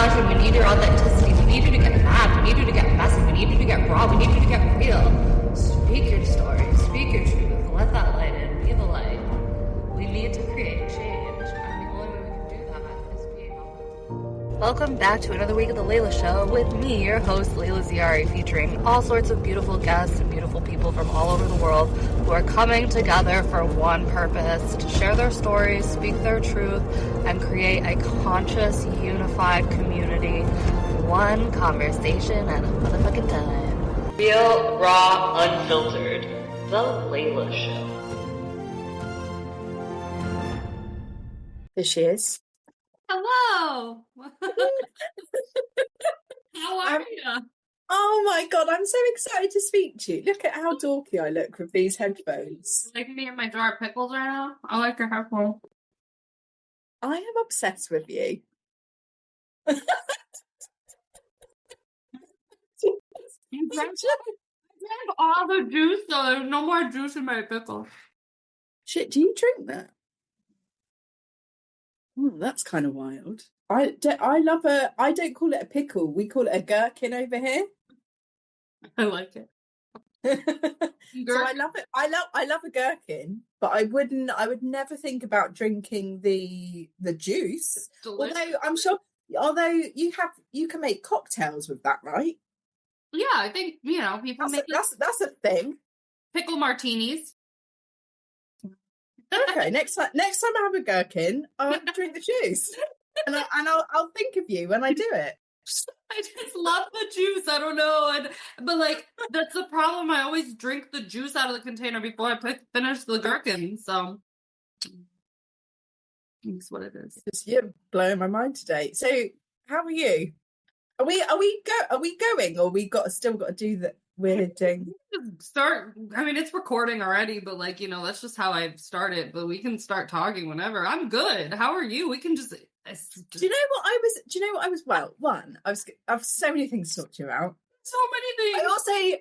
passion. We need your authenticity. We need you to get mad. We need you to get messy. We need you to get raw. We need you to get real. Speak your story. Speak your truth. Let that light in. Be the light. We need to create change. And the only way we can do that is being authentic. Welcome back to another week of The Layla Show with me, your host, Layla Ziari, featuring all sorts of beautiful guests and beautiful people from all over the world who are coming together for one purpose, to share their stories, speak their truth, and create a conscious, unified community, one conversation at a motherfucking time. Real, raw, unfiltered. The Layla Show. There she is. Hello! How are you? Oh my god, I'm so excited to speak to you. Look at how dorky I look with these headphones. Like me and my jar of pickles right now? I like your headphones. I am obsessed with you. You drank all the juice, so there's no more juice in my pickles. Shit, do you drink that? Oh, that's kind of wild. I don't call it a pickle. We call it a gherkin over here. I like it. So I love it. I love a gherkin, but I would never think about drinking the juice. Although I'm sure, you can make cocktails with that, right? Yeah, I think, people make that's a thing. Pickle martinis. Okay, next time I have a gherkin, I'll drink the juice, and I'll think of you when I do it. I just love the juice. I don't know, but like that's the problem. I always drink the juice out of the container before I finish the gherkin. So that's what it is. You're blowing my mind today. So, how are you? Are we going, or we still got to do that weird thing? I mean, it's recording already, but like, that's just how I started. But we can start talking whenever. I'm good. How are you? We can just. Do you know what I was? Well, one, I've so many things to talk to you about. So many things.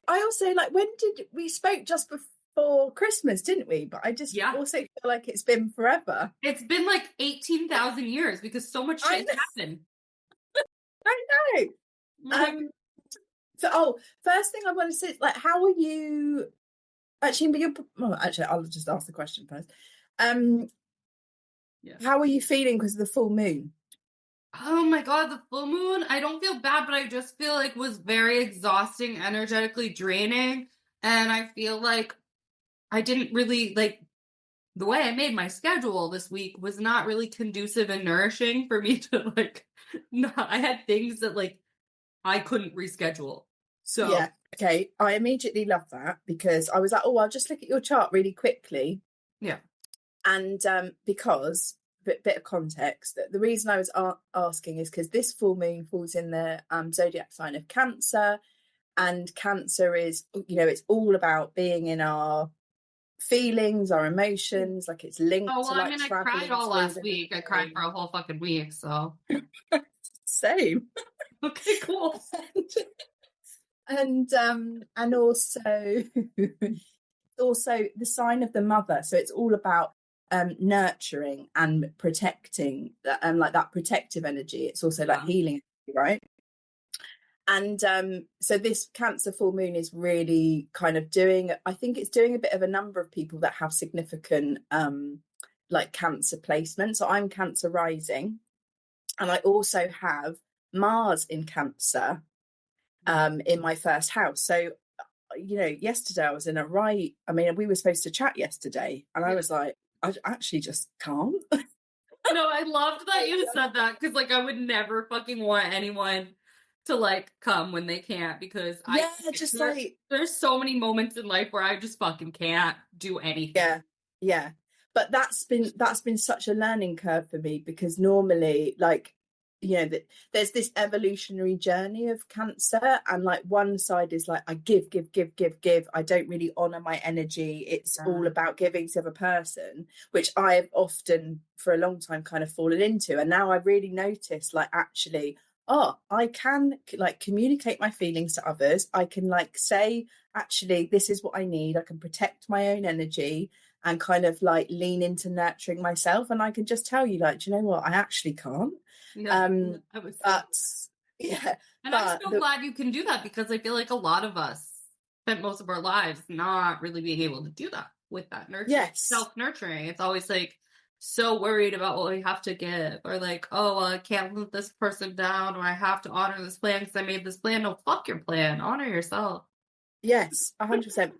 I also like, when did we spoke just before Christmas, didn't we? But I just also feel like it's been forever. It's been like 18,000 years because so much shit happened. I know. So, first thing I want to say is, like, how are you? Actually, I'll just ask the question first. How are you feeling because of the full moon? Oh my god, the full moon, I don't feel bad, but I just feel like was very exhausting, energetically draining, and I feel like I didn't really, like, the way I made my schedule this week was not really conducive and nourishing for me to, like, I had things that, like, I couldn't reschedule. So yeah, okay, I immediately love that, because I was like, I'll just look at your chart really quickly. Yeah. And because, bit of context, the reason I was asking is because this full moon falls in the zodiac sign of Cancer, and Cancer is, it's all about being in our feelings, our emotions, like it's linked to, like, I cried all last week. I cried for a whole fucking week, so. Same. Okay, cool. And also the sign of the mother, so it's all about nurturing and protecting, and like that protective energy. It's also like healing, right? And so this Cancer full moon is really kind of doing a bit of a number of people that have significant like Cancer placement. So I'm Cancer rising, and I also have Mars in Cancer in my first house. So yesterday I was in we were supposed to chat yesterday, and I was like, I actually just can't. No, I loved that you said that, because like I would never fucking want anyone to like come when they can't, because there's so many moments in life where I just fucking can't do anything. Yeah. But that's been such a learning curve for me, because normally, like, there's this evolutionary journey of Cancer, and like one side is like, I give. I don't really honor my energy. It's all about giving to the other person, which I have often for a long time kind of fallen into. And now I really notice, like, actually, I can like communicate my feelings to others. I can like say, actually, this is what I need. I can protect my own energy. and kind of like lean into nurturing myself. And I can just tell you, like, do you know what? I actually can't. Yeah, But yeah. And I'm so glad you can do that, because I feel like a lot of us spent most of our lives not really being able to do that with that nurturing, Yes. self-nurturing. It's always like so worried about what we have to give, or like, oh, well, I can't let this person down, or I have to honor this plan because I made this plan. No, fuck your plan. Honor yourself. Yes, 100%.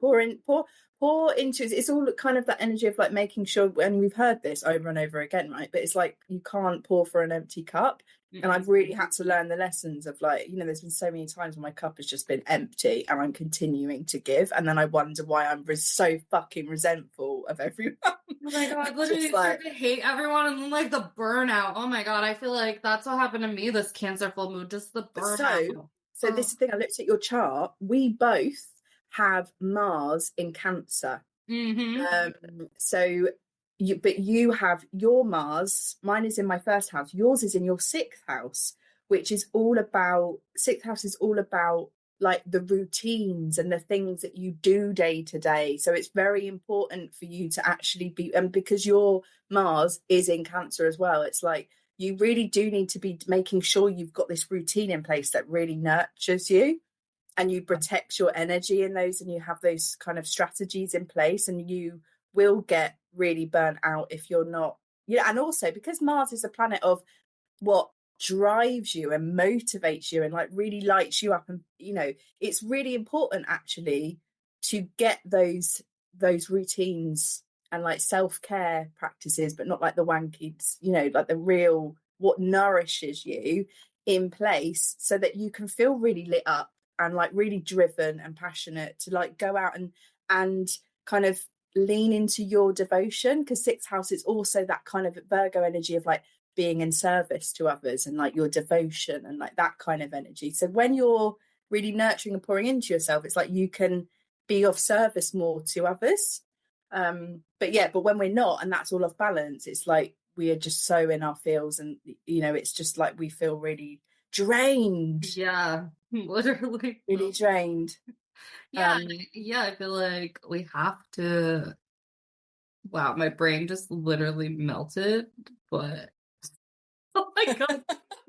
Pour into it. It's all kind of that energy of like making sure, and we've heard this over and over again, right? But it's like you can't pour for an empty cup. And I've really had to learn the lessons of like, you know, there's been so many times when my cup has just been empty and I'm continuing to give. And then I wonder why I'm so fucking resentful of everyone. Oh my God, literally start to hate everyone, and then like the burnout. Oh my God, I feel like that's what happened to me this Cancer full moon, just the burnout. So this is the thing, I looked at your chart. We both have Mars in Cancer. So you have your Mars, mine is in my first house, yours is in your sixth house, which is all about, sixth house is all about like the routines and the things that you do day to day. So it's very important for you to actually be, and because your Mars is in Cancer as well, it's like you really do need to be making sure you've got this routine in place that really nurtures you, and you protect your energy in those, and you have those kind of strategies in place, and you will get really burnt out if you're not. Yeah, and also because Mars is a planet of what drives you and motivates you and like really lights you up, and you know, it's really important actually to get those routines and like self-care practices, but not like the wanky, you know, like the real what nourishes you in place, so that you can feel really lit up and like really driven and passionate to like go out and kind of lean into your devotion, because sixth house is also that kind of Virgo energy of like being in service to others and like your devotion and like that kind of energy. So when you're really nurturing and pouring into yourself, it's like you can be of service more to others. But when we're not, and that's all off balance, it's like we are just so in our feels, and you know, it's just like we feel really drained. Yeah, literally really drained. I feel like we have to. Wow, my brain just literally melted, but oh my God,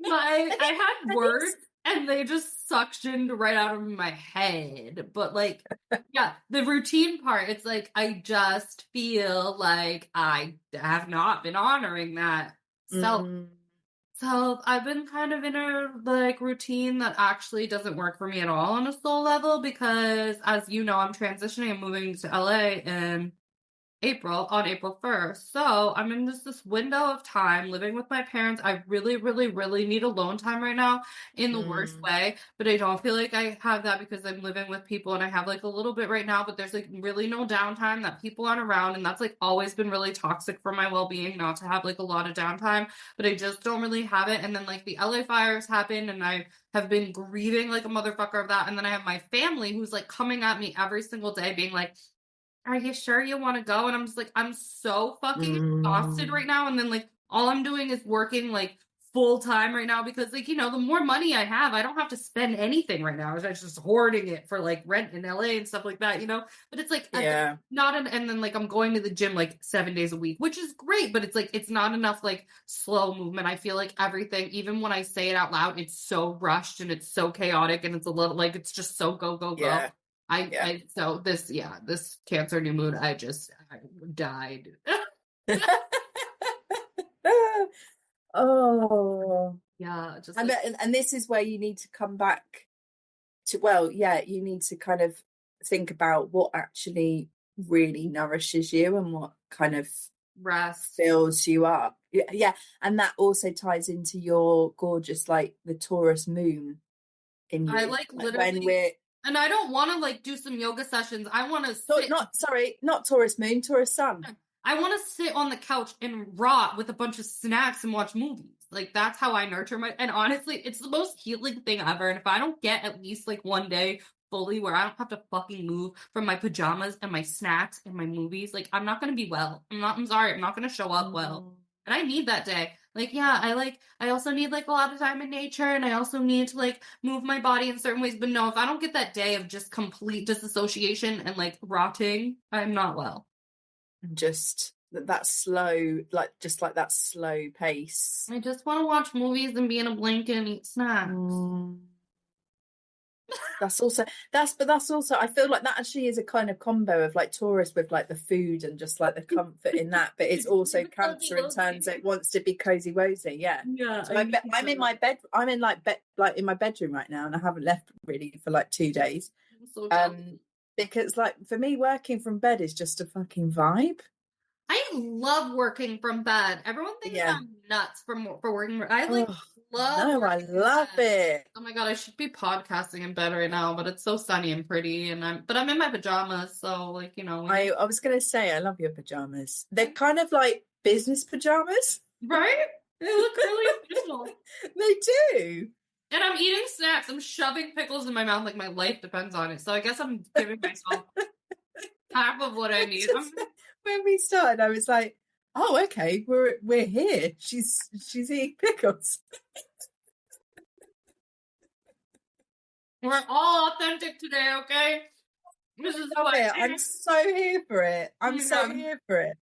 I had words and they just suctioned right out of my head. But like, yeah, the routine part, it's like I just feel like I have not been honoring that. So I've been kind of in a like routine that actually doesn't work for me at all on a soul level, because as you know, I'm transitioning and moving to LA in on April 1st. So I'm in this window of time living with my parents. I really, really, really need alone time right now in the worst way, but I don't feel like I have that because I'm living with people, and I have like a little bit right now, but there's like really no downtime, that people aren't around, and that's like always been really toxic for my well-being, not to have like a lot of downtime, but I just don't really have it. And then like the LA fires happened, and I have been grieving like a motherfucker of that. And then I have my family who's like coming at me every single day being like, are you sure you want to go? And I'm just like, I'm so fucking exhausted right now. And then like all I'm doing is working like full time right now, because like, you know, the more money I have, I don't have to spend anything right now. I'm just hoarding it for like rent in LA and stuff like that, you know? But it's like, and then like I'm going to the gym like 7 days a week, which is great, but it's like, it's not enough like slow movement. I feel like everything, even when I say it out loud, it's so rushed and it's so chaotic, and it's a little like, it's just so go, go, go. So this Cancer new moon, I died. Oh yeah, just like, and this is where you need to come back to, you need to kind of think about what actually really nourishes you and what kind of rest fills you up. And that also ties into your gorgeous like the Taurus moon in you. I like literally when we're, and I don't want to like do some yoga sessions. I want to sit. Not Taurus moon, Taurus sun. I want to sit on the couch and rot with a bunch of snacks and watch movies. Like that's how I nurture and honestly, it's the most healing thing ever. And if I don't get at least like one day fully where I don't have to fucking move from my pajamas and my snacks and my movies, like I'm not going to be well. I'm sorry. I'm not going to show up well. And I need that day. Like, I also need like a lot of time in nature, and I also need to like move my body in certain ways. But no, if I don't get that day of just complete disassociation and like rotting, I'm not well. and just that slow, like just like that slow pace. I just want to watch movies and be in a blanket and eat snacks. That's also I feel like that actually is a kind of combo of like Taurus with like the food and just like the comfort in that, but it's also Cancer in terms it wants to be cozy wozy. Yeah. So I'm in my bed. I'm in like in my bedroom right now, and I haven't left really for like 2 days. So because like for me, working from bed is just a fucking vibe. I love working from bed. Everyone thinks I'm nuts for working. I like love. No, I love it. Oh my god, I should be podcasting in bed right now, but it's so sunny and pretty, and I'm in my pajamas, so like I was gonna say I love your pajamas. They're kind of like business pajamas, right? They look really official. They do. And I'm eating snacks. I'm shoving pickles in my mouth like my life depends on it. So I guess I'm giving myself half of what I need. When we started, I was like, "Oh, okay, we're here. She's eating pickles." We're all authentic today, okay? This is how I'm so here for it. I'm so here for it.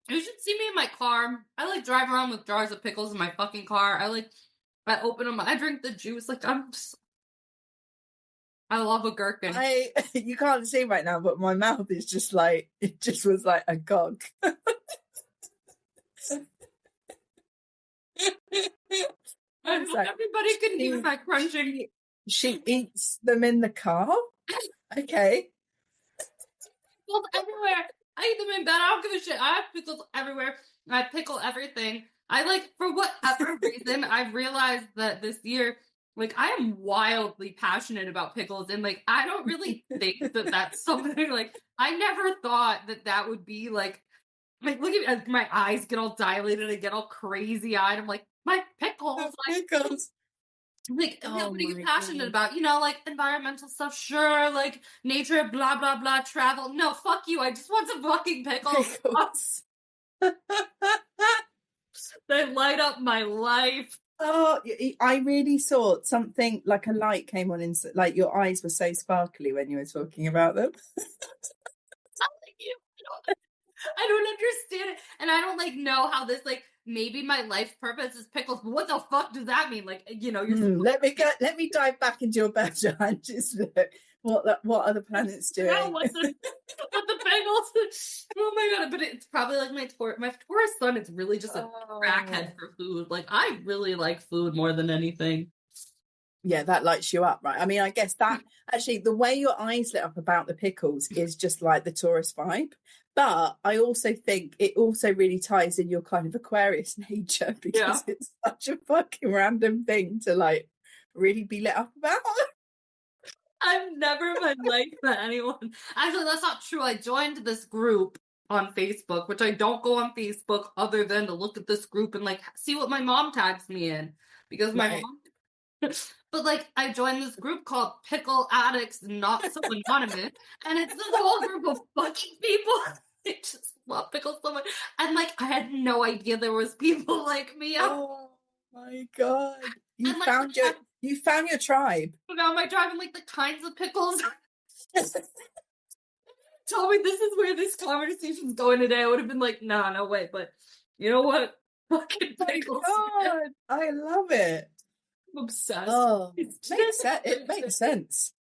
You should see me in my car. I like drive around with jars of pickles in my fucking car. I open them. I drink the juice. Like I love a gherkin. You can't see right now, but my mouth is just like it just was like a gog. Everybody can hear my crunching. She eats them in the car. Okay. Pickles everywhere. I eat them in bed. I don't give a shit. I have pickles everywhere. I pickle everything. For whatever reason, I've realized that this year, like, I am wildly passionate about pickles, and like, I don't really think that that's something like I never thought that would be like look at me, my eyes get all dilated and get all crazy eyed. I'm like, my pickles, pickles. Like, what are you passionate about? Like environmental stuff, sure. Like nature, blah blah blah. Travel, no, fuck you. I just want some fucking pickles. They light up my life. Oh, I really saw something like a light came on like your eyes were so sparkly when you were talking about them. Not like you. I don't understand it, and I don't like know how this like. Maybe my life purpose is pickles, but what the fuck does that mean? Like, you're let me dive back into your bedroom and just look what other planets doing. What the pickles? Oh my god! But it's probably like my Taurus sun. It's really just a crackhead for food. Like, I really like food more than anything. Yeah, that lights you up, right? I mean, I guess that actually the way your eyes lit up about the pickles is just like the Taurus vibe. But I also think it also really ties in your kind of Aquarius nature because it's such a fucking random thing to like really be lit up about. I've never in my life met anyone. Actually, that's not true. I joined this group on Facebook, which I don't go on Facebook other than to look at this group and like see what my mom tags me in because my mom. But like, I joined this group called Pickle Addicts Not So Anonymous, and it's this whole group of fucking people. They just love pickles so much, and like, I had no idea there was people like me. Oh my god! You found your tribe. I found my tribe and like the kinds of pickles. Told me this is where this conversation's going today. I would have been like, nah, no way. But you know what? Fucking pickles. Oh my god, I love it. I'm obsessed. Oh, it makes sense.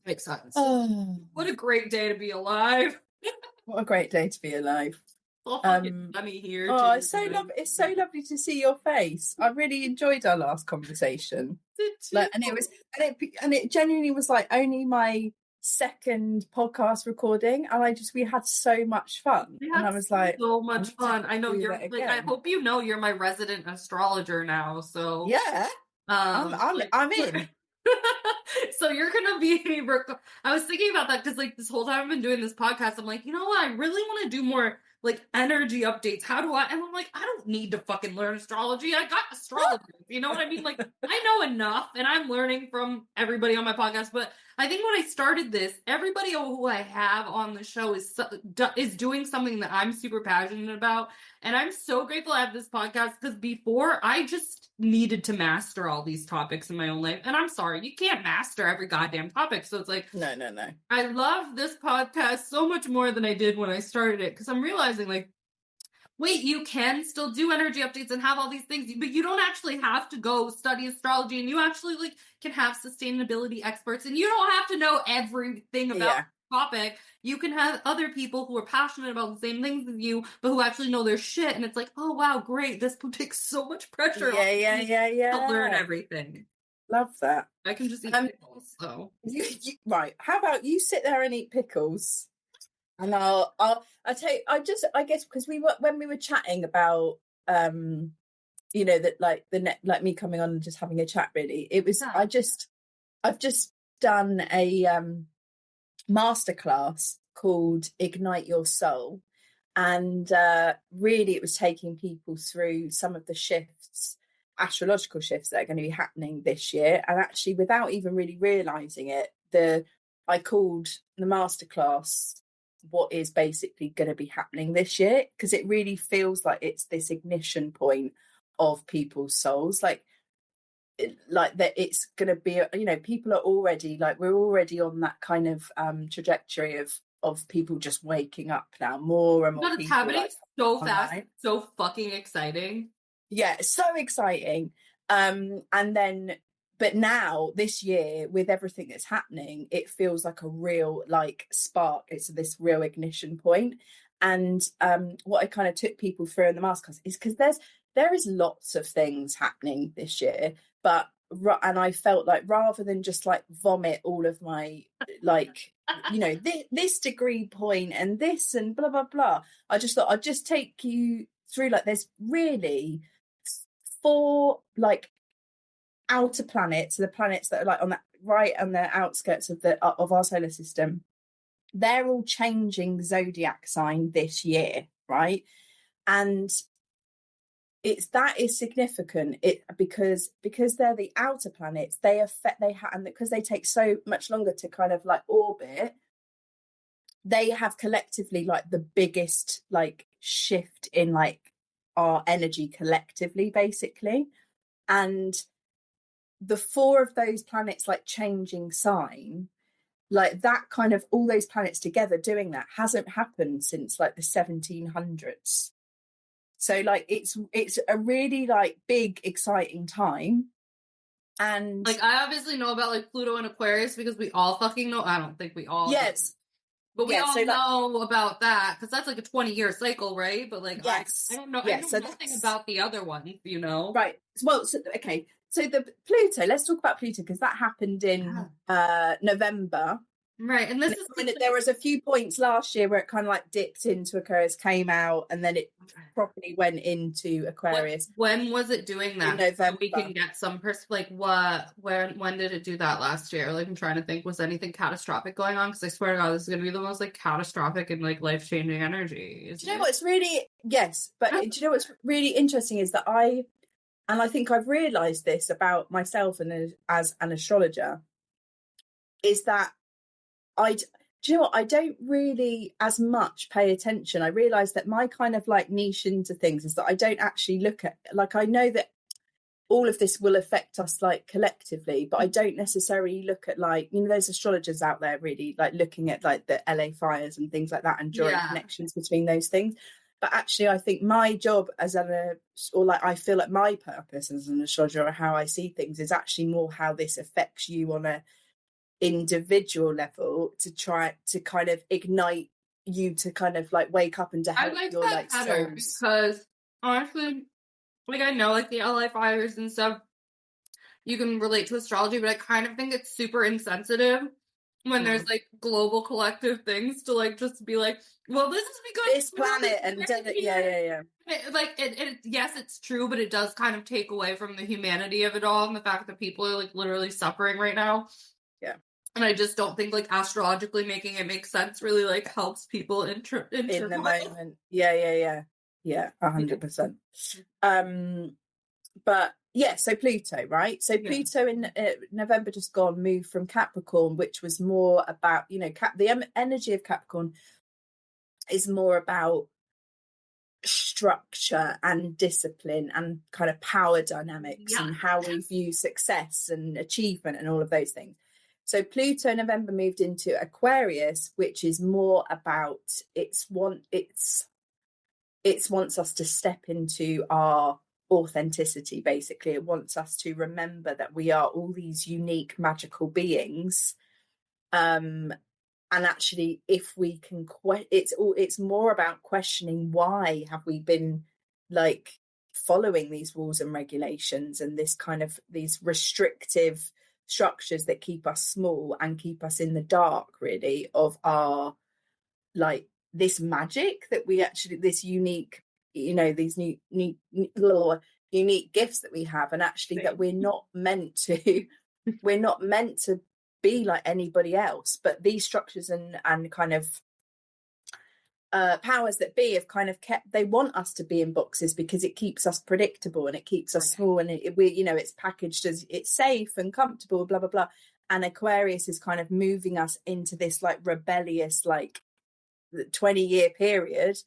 Makes sense. Oh, what a great day to be alive. What a great day to be alive. Sunny here. Oh, it's so lovely. It's so lovely to see your face. I really enjoyed our last conversation. And it genuinely was like only my second podcast recording, and we had so much fun. And I was like, so much fun. I know you're like, I hope you know you're my resident astrologer now. So yeah, I'm in. So you're gonna be. I was thinking about that because like this whole time I've been doing this podcast, I'm like, you know what? I really want to do more like energy updates. How do I? And I'm like, I don't need to fucking learn astrology. I got astrology. You know what I mean? Like, I know enough, and I'm learning from everybody on my podcast. But I think when I started this, everybody who I have on the show is doing something that I'm super passionate about, and I'm so grateful I have this podcast because before I just needed to master all these topics in my own life. And I'm sorry, you can't master every goddamn topic. So it's like, No. I love this podcast so much more than I did when I started it because I'm realizing, like, wait, you can still do energy updates and have all these things, but you don't actually have to go study astrology, and you actually like can have sustainability experts, and you don't have to know everything about the topic. You can have other people who are passionate about the same things as you, but who actually know their shit, and it's like, oh wow, great, this takes so much pressure off me to learn everything. Love that. I can just eat pickles, so. Right, how about you sit there and eat pickles? And I'll tell you, I guess because when we were chatting about you know, that like like me coming on and just having a chat, really, it was I've just done a masterclass called Ignite Your Soul, and really it was taking people through some of the shifts, astrological shifts that are going to be happening this year, and actually without even really realizing it, I called the masterclass what is basically going to be happening this year, because it really feels like it's this ignition point of people's souls, like that it's going to be, you know, people are already like, we're already on that kind of trajectory of people just waking up now, more and more. But it's happening so fast, so fucking exciting. Yeah, so exciting. And then, but now this year, with everything that's happening, it feels like a real like spark. It's this real ignition point. And what I kind of took people through in the masterclass is because there is lots of things happening this year, and I felt like rather than just like vomit all of my like, you know, this degree point and this and blah blah blah, I just thought I'd just take you through, like, there's really 4 like outer planets, the planets that are like on that right on the outskirts of our solar system. They're all changing zodiac sign this year, right? And that is significant. Because they're the outer planets, and because they take so much longer to kind of like orbit, they have collectively like the biggest like shift in like our energy collectively, basically. And the 4 of those planets like changing sign, like that kind of, all those planets together doing that hasn't happened since like the 1700s. So like it's a really like big exciting time. And like I obviously know about like Pluto and Aquarius because we all fucking know. I don't think we all. Yes. But we all know about that because that's like a 20-year cycle, right? But like, yes. I don't know. I know nothing about the other ones, you know? Right. Well, okay. So the Pluto, let's talk about Pluto, because that happened in November. Right. And there was a few points last year where it kind of like dipped into Aquarius, came out, and then it properly went into Aquarius. When was it doing that? In November. So we can get some when did it do that last year? Like, I'm trying to think, was anything catastrophic going on? Because I swear to God, this is going to be the most like catastrophic and like life-changing energy. Do you know what's really, yes, but do you know what's really interesting is that I think I've realised this about myself and as an astrologer, is that do you know what? I don't really as much pay attention. I realise that my kind of like niche into things is that I don't actually look at, like, I know that all of this will affect us like collectively, but I don't necessarily look at, like, you know, there's astrologers out there really like looking at like the LA fires and things like that and drawing connections between those things. But actually, I think my job I feel like my purpose as an astrologer, or how I see things, is actually more how this affects you on a individual level, to try to kind of ignite you to kind of like wake up and to help your like souls. Because honestly, like, I know like the LA fires and stuff, you can relate to astrology, but I kind of think it's super insensitive when there's like global collective things to like just be like, well, this is because this planet and yeah. Like yes, it's true, but it does kind of take away from the humanity of it all and the fact that people are like literally suffering right now. Yeah. And I just don't think like astrologically making it make sense really like helps people in the moment. Yeah, 100%. But Yeah, so Pluto, right? So Pluto in November just gone moved from Capricorn, which was more about, you know, energy of Capricorn is more about structure and discipline and kind of power dynamics and how we view success and achievement and all of those things. So Pluto in November moved into Aquarius, which is more about it wants us to step into our authenticity. Basically, it wants us to remember that we are all these unique magical beings, and actually if we can it's more about questioning why have we been like following these rules and regulations and this kind of these restrictive structures that keep us small and keep us in the dark, really, of our like this magic that we actually, this unique, you know, these unique gifts that we have, and actually that we're not meant to be like anybody else. But these structures and kind of powers that be have kind of they want us to be in boxes because it keeps us predictable and it keeps us small, and we, you know, it's packaged as it's safe and comfortable, blah blah blah. And Aquarius is kind of moving us into this like rebellious, like 20-year period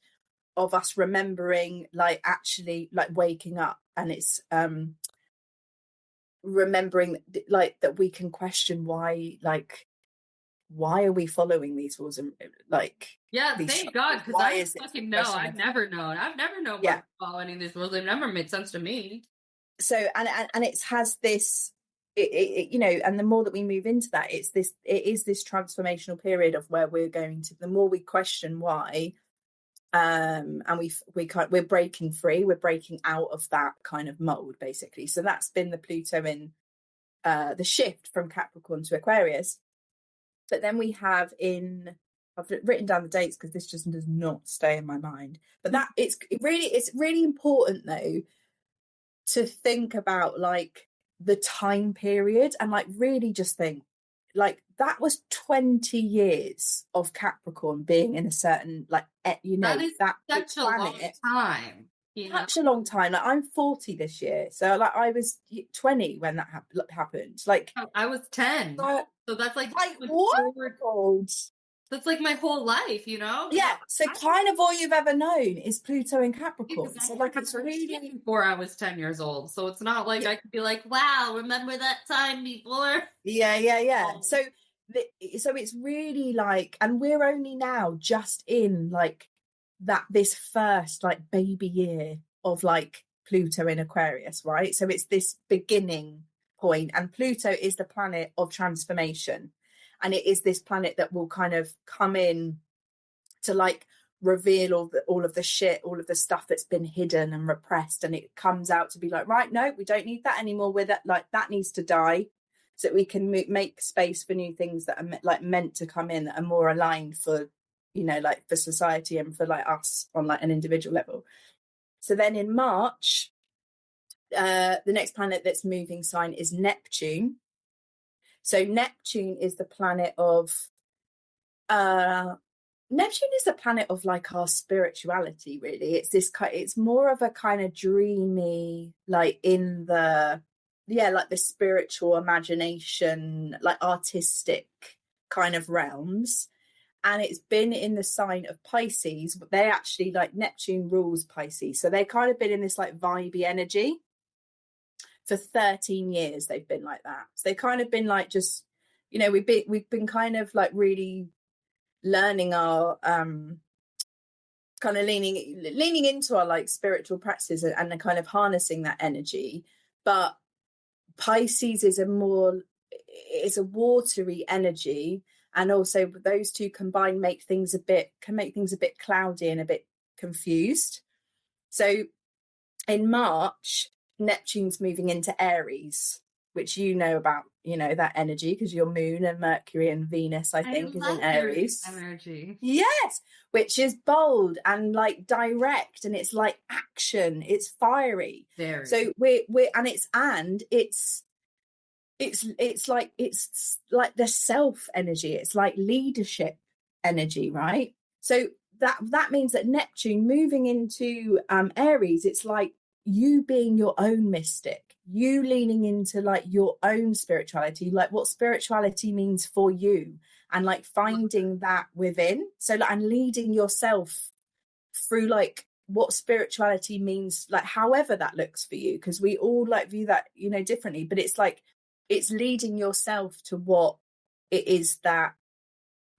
of us remembering, like actually like waking up, and it's remembering like that we can question why are we following these rules, and like thank God, because I fucking know I've never known why to follow any of these rules. They've never made sense to me. So and it has this you know, and the more that we move into that, it is this transformational period of where we're going to, the more we question why, and we're breaking free, we're breaking out of that kind of mold, basically. So that's been the Pluto in the shift from Capricorn to Aquarius. But then we have I've written down the dates because this just does not stay in my mind, but that it's really important though to think about like the time period and like really just think like that was 20 years of Capricorn being in a certain, like, you know, that such a long time. Such a long time. Like, I'm 40 this year, so like I was 20 when that happened. Like I was 10, so that's like what? That's like my whole life, you know? Yeah. So kind of all you've ever known is Pluto in Capricorn. So like it's really before I was 10 years old. So it's not like I could be like, wow, remember that time before? Yeah. So it's really like, and we're only now just in like this first like baby year of like Pluto in Aquarius, right? So it's this beginning point, and Pluto is the planet of transformation. And it is this planet that will kind of come in to like reveal all of the shit, all of the stuff that's been hidden and repressed. And it comes out to be like, right, no, we don't need that anymore. That needs to die, so that we can make space for new things that are like meant to come in, that are more aligned for, you know, like for society and for like us on like an individual level. So then in March, the next planet that's moving sign is Neptune. So Neptune is the planet of like our spirituality, really. It's more of a kind of dreamy, like in the like the spiritual imagination, like artistic kind of realms. And it's been in the sign of Pisces. They actually, like, Neptune rules Pisces, so they've kind of been in this like vibey energy for 13 years. They've been like that. So they've kind of been like, just, you know, we've been kind of like really learning our kind of leaning into our like spiritual practices and kind of harnessing that energy. But Pisces is a watery energy, and also those two combined make things a bit cloudy and a bit confused. So in March, Neptune's moving into Aries, which you know about, you know, that energy because your moon and Mercury and Venus, I think, is in Aries. Energy. Yes, which is bold and like direct, and it's like action, it's fiery. Very. So it's like the self energy, it's like leadership energy, right? So that means that Neptune moving into Aries, it's like you being your own mystic, you leaning into like your own spirituality, like what spirituality means for you, and like finding that within. So like, and leading yourself through like what spirituality means, like however that looks for you, because we all like view that, you know, differently, but it's like it's leading yourself to what it is that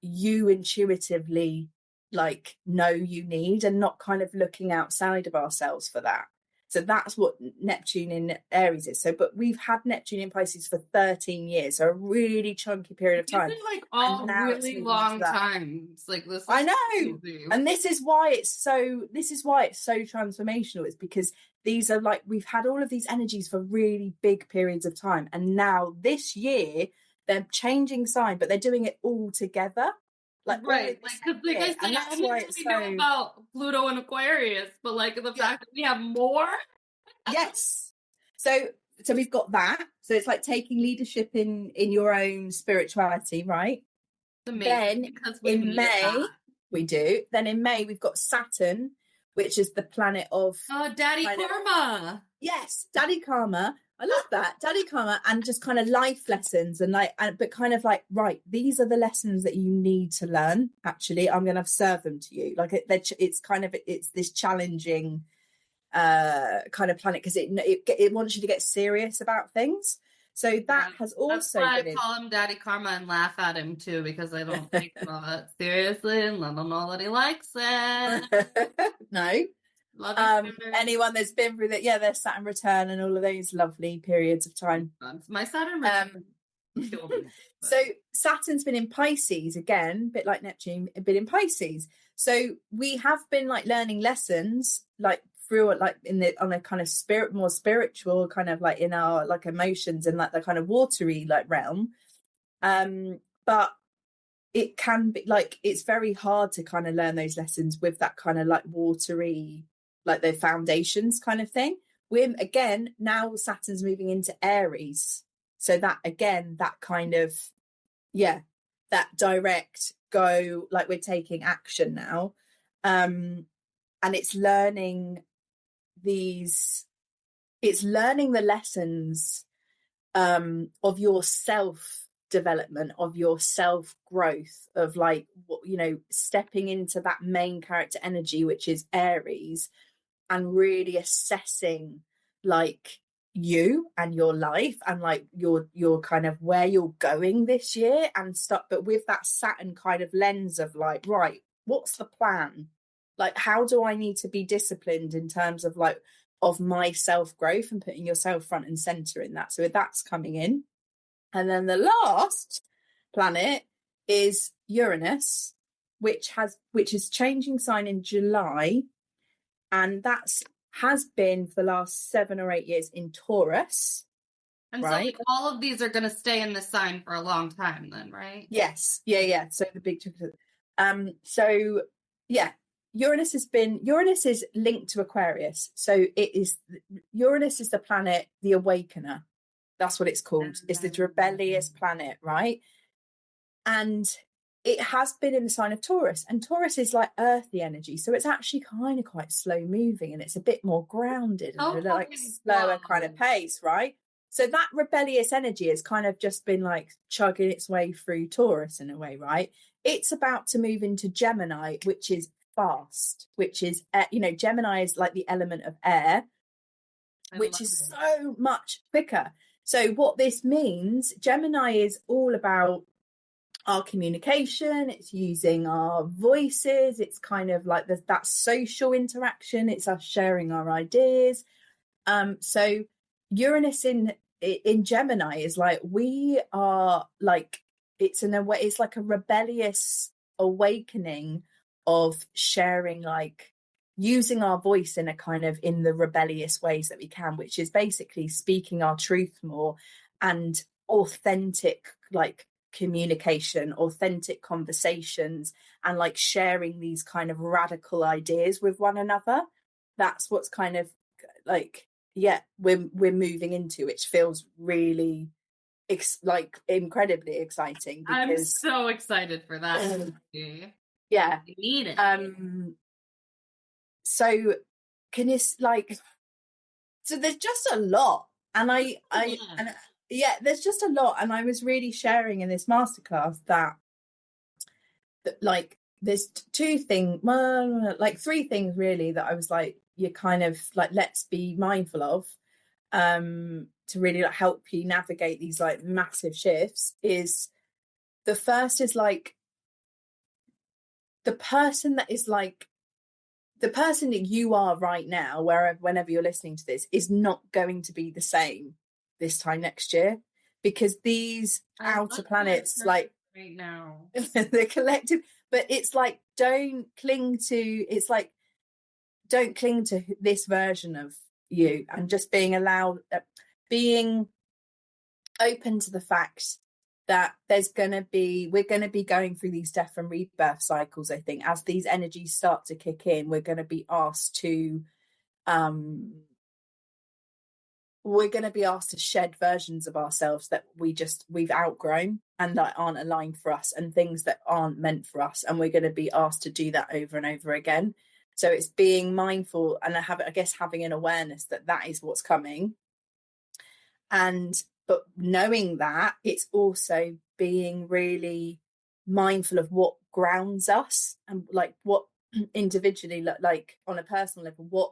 you intuitively like know you need, and not kind of looking outside of ourselves for that. So that's what Neptune in Aries is. So, but we've had Neptune in Pisces for 13 years, so a really chunky period of time. It's been like all really long times. Like this. I know, crazy. and this is why it's so transformational. It's because these are like, we've had all of these energies for really big periods of time, and now this year they're changing sign, but they're doing it all together. Like, right, like I said, and that's why it's so... know about Pluto and Aquarius, but like the fact that we have more. Yes. So we've got that. So it's like taking leadership in your own spirituality, right? Then in May we do. Then in May we've got Saturn, which is the planet of Daddy Karma. Yes, Daddy Karma. I love that, Daddy Karma, and just kind of life lessons, and like, but kind of like, right, these are the lessons that you need to learn. Actually, I'm going to serve them to you. Like it's kind of, it's this challenging kind of planet, because it wants you to get serious about things. So that has also that's why I call him Daddy Karma and laugh at him too, because I don't take him seriously and let him know that he likes it. No. Anyone that's been through that, their Saturn return and all of those lovely periods of time. My Saturn return. So Saturn's been in Pisces again, a bit like Neptune, a bit in Pisces. So we have been like learning lessons like through it, like on a kind of more spiritual kind of like in our like emotions and like the kind of watery like realm. But it can be like, it's very hard to kind of learn those lessons with that kind of like watery, like the foundations kind of thing. We're again, now Saturn's moving into Aries. So that again, that kind of, that direct go, like we're taking action now. And it's learning the lessons of your self development, of your self growth, of like, you know, stepping into that main character energy, which is Aries, and really assessing like you and your life and like your kind of where you're going this year and stuff, but with that Saturn kind of lens of like, right, what's the plan? Like, how do I need to be disciplined in terms of like of my self growth, and putting yourself front and center in that. So that's coming in. And then the last planet is Uranus, which is changing sign in July, and has been for the last 7 or 8 years in Taurus. And right? So like, all of these are going to stay in this sign for a long time then, right? Yes. Yeah. So the big Uranus is linked to Aquarius. So Uranus is the planet, the awakener. That's what it's called. It's the rebellious planet, right? And it has been in the sign of Taurus, and Taurus is like earthy energy, so it's actually kind of quite slow moving, and it's a bit more grounded and like slower kind of pace, right? So that rebellious energy has kind of just been like chugging its way through Taurus in a way, right? It's about to move into Gemini, which is fast, which is, Gemini is like the element of air, which is so much quicker. So what this means, Gemini is all about our communication, it's using our voices, it's kind of like that social interaction, it's us sharing our ideas. So Uranus in Gemini is like, we are like, it's in a way, it's like a rebellious awakening of sharing, like using our voice in a kind of in the rebellious ways that we can, which is basically speaking our truth more, and authentic like communication, authentic conversations, and like sharing these kind of radical ideas with one another. That's what's kind of like, we're moving into, which feels really like incredibly exciting, because I'm so excited for that. Yeah, I need it. So can you like, so there's just a lot And yeah, there's just a lot. And I was really sharing in this masterclass that like there's three things really that I was like, you kind of like, let's be mindful of to really like help you navigate these like massive shifts. Is the first is like the person that you are right now, whenever you're listening to this, is not going to be the same this time next year, because these outer planets, like right now, the collective, but it's like, don't cling to this version of you, and just being open to the fact that we're going to be going through these death and rebirth cycles. I think as these energies start to kick in, we're going to be asked to shed versions of ourselves that we've outgrown and that aren't aligned for us, and things that aren't meant for us, and we're going to be asked to do that over and over again. So it's being mindful, and having an awareness that is what's coming, but knowing that, it's also being really mindful of what grounds us, and like what individually, like on a personal level, what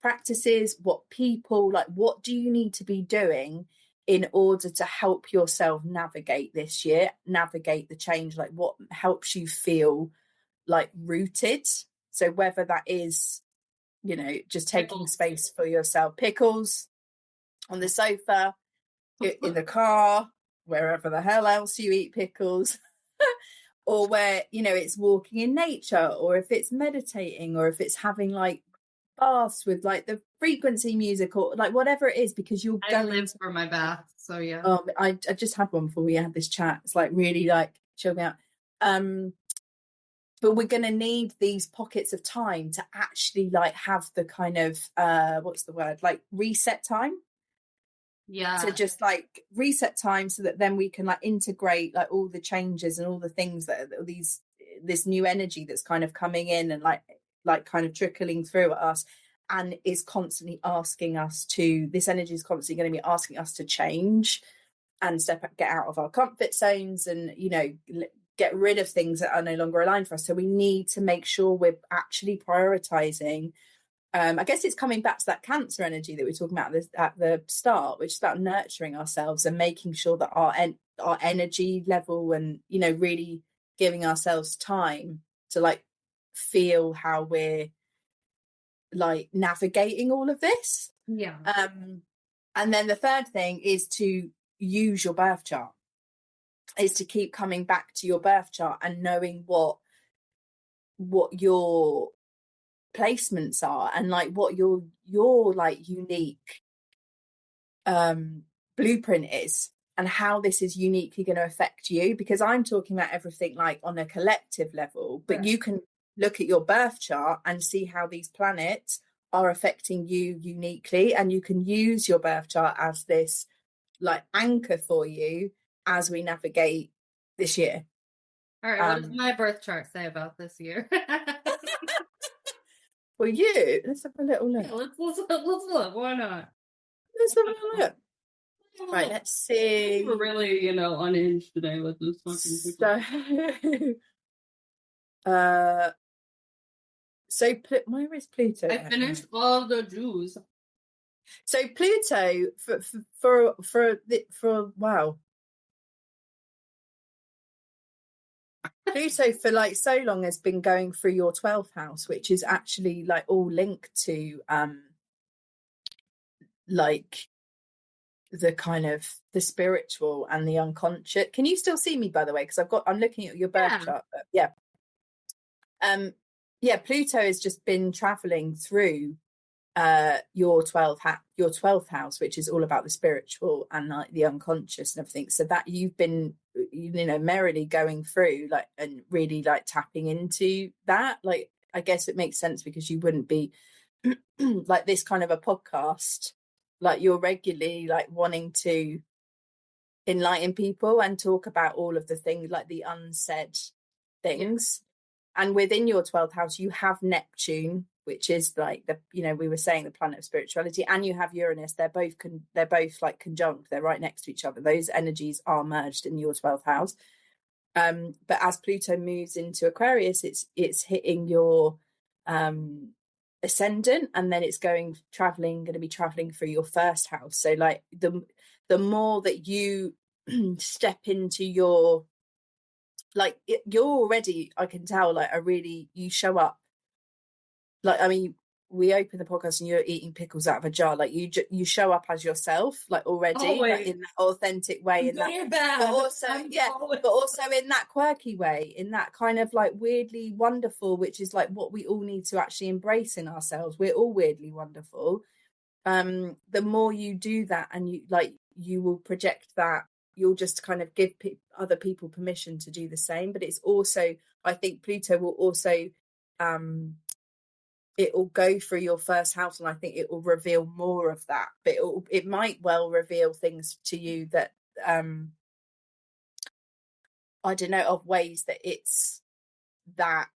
practices, what people, like what do you need to be doing in order to help yourself navigate this year, navigate the change, like what helps you feel like rooted. So whether that is, just taking space for yourself, Pickles on the sofa, in the car, wherever the hell else you eat pickles, or where, it's walking in nature, or if it's meditating, or if it's having like baths with like the frequency music, or like whatever it is, because you're going for my bath. So yeah. I just had one before we had this chat. It's like really like chill me out. But we're going to need these pockets of time to actually like have the kind of what's the word, like reset time. Yeah, to just like reset time, so that then we can like integrate like all the changes and all the things that this new energy that's kind of coming in and like kind of trickling through at us, and is constantly asking us to, this energy is constantly going to be asking us to change and get out of our comfort zones, and get rid of things that are no longer aligned for us. So we need to make sure we're actually prioritizing. I guess it's coming back to that Cancer energy that we were talking about at the start, which is about nurturing ourselves and making sure that our energy level, and really giving ourselves time to like feel how we're like navigating all of this. Yeah. And then the third thing is to use your birth chart, is to keep coming back to your birth chart and knowing what your placements are, and like what your like unique blueprint is, and how this is uniquely going to affect you. Because I'm talking about everything like on a collective level, but you can look at your birth chart and see how these planets are affecting you uniquely, and you can use your birth chart as this like anchor for you as we navigate this year. All right, what does my birth chart say about this year? Well, let's have a little look. Yeah, let's look. Why not? Let's have a little look. Right, let's see. We're really, unhinged today with this fucking. So where is Pluto? I finished all the Jews. So Pluto for wow. Pluto for like so long has been going through your 12th house, which is actually like all linked to like the kind of the spiritual and the unconscious. Can you still see me, by the way? Because I'm looking at your birth chart. But Pluto has just been traveling through your 12th house, which is all about the spiritual and like the unconscious and everything. So that you've been merrily going through like, and really like tapping into that. Like, I guess it makes sense, because you wouldn't be like this kind of a podcast, like you're regularly like wanting to enlighten people and talk about all of the things, like the unsaid things. And within your 12th house you have Neptune, which is like we were saying the planet of spirituality, and you have Uranus. They're both like conjunct. They're right next to each other. Those energies are merged in your 12th house. But as Pluto moves into Aquarius, it's hitting your ascendant, and then it's going to be traveling through your first house. So like the more that you step into your, like you're already, I can tell, like you show up, like, I mean, we open the podcast and you're eating pickles out of a jar, like you show up as yourself, like already, like, in that authentic way, but also but also in that quirky way, in that kind of like weirdly wonderful, which is like what we all need to actually embrace in ourselves. We're all weirdly wonderful. The more you do that, and you will project that, you'll just kind of give other people permission to do the same. But it's also, I think Pluto will also it will go through your first house, and I think it will reveal more of that. But it might well reveal things to you that I don't know, of ways that it's that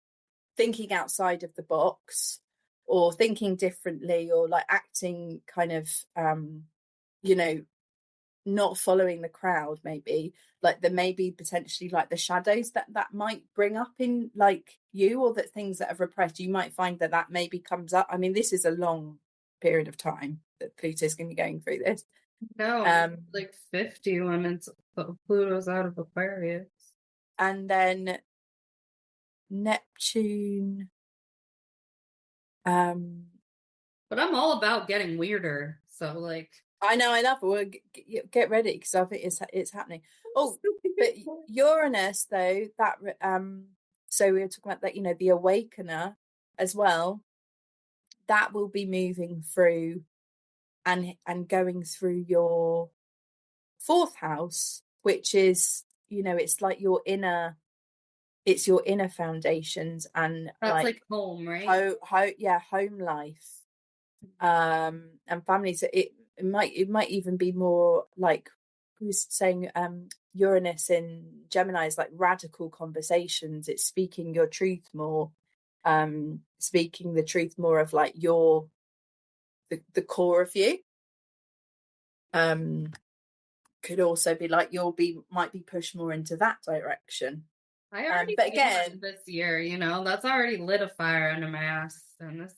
thinking outside of the box, or thinking differently, or like acting kind of not following the crowd, maybe. Like there may be potentially like the shadows that might bring up in like you, or that things that have repressed, you might find that maybe comes up. I mean, this is a long period of time that Pluto's going to be going through this. No, like 50 when Pluto's out of Aquarius. And then Neptune. But I'm all about getting weirder. So like, I know, but we'll get ready, because I think it's happening. Oh, but Uranus though, that so we were talking about that, the Awakener as well. That will be moving through and going through your 4th house, which is, it's like your inner foundations, and that's like home, right? Home life, and family. So it might even be more like, who was saying, Uranus in Gemini is like radical conversations. It's speaking your truth more, speaking the truth more of like the core of you. Could also be like might be pushed more into that direction. I already but again, this year, that's already lit a fire under my ass. And this,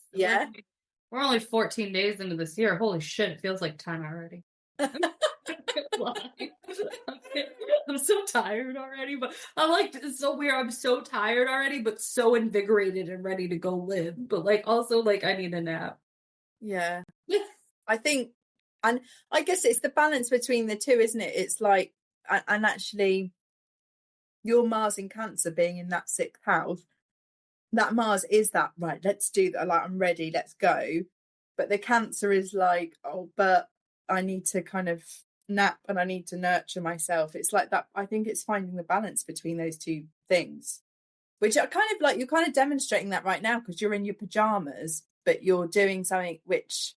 we're only 14 days into this year. Holy shit, it feels like 10 already. I'm so tired already, but I'm like, it's so weird. I'm so tired already, but so invigorated and ready to go live. But like, also, like, I need a nap. Yeah. I think, and I guess it's the balance between the two, isn't it? It's like, and actually, your Mars in Cancer being in that 6th house, that Mars is that, right, let's do that, like, I'm ready, let's go. But the Cancer is like, oh, but I need to kind of nap, and I need to nurture myself. It's like that. I think it's finding the balance between those two things, which are kind of like, you're kind of demonstrating that right now, because you're in your pajamas, but you're doing something which,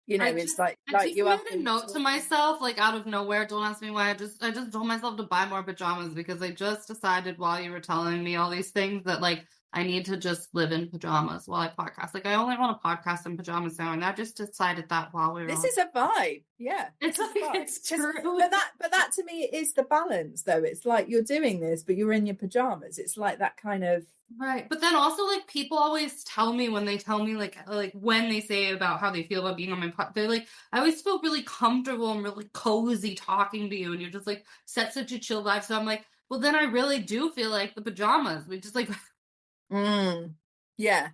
it's like you have a note to myself, like out of nowhere. Don't ask me why. I just told myself to buy more pajamas, because I just decided while you were telling me all these things that like I need to just live in pajamas while I podcast. Like I only want to podcast in pajamas now, and I just decided that while we were. This is a vibe, yeah. It's true. But that to me is the balance, though. It's like you're doing this, but you're in your pajamas. It's like that kind of. Right. But then also, like, people always tell me when they tell me, like when they say about how they feel about being on my podcast, they're like, I always feel really comfortable and really cozy talking to you, and you're just like set such a chill vibe. So I'm like, well, then I really do feel like the pajamas. We just like, yeah.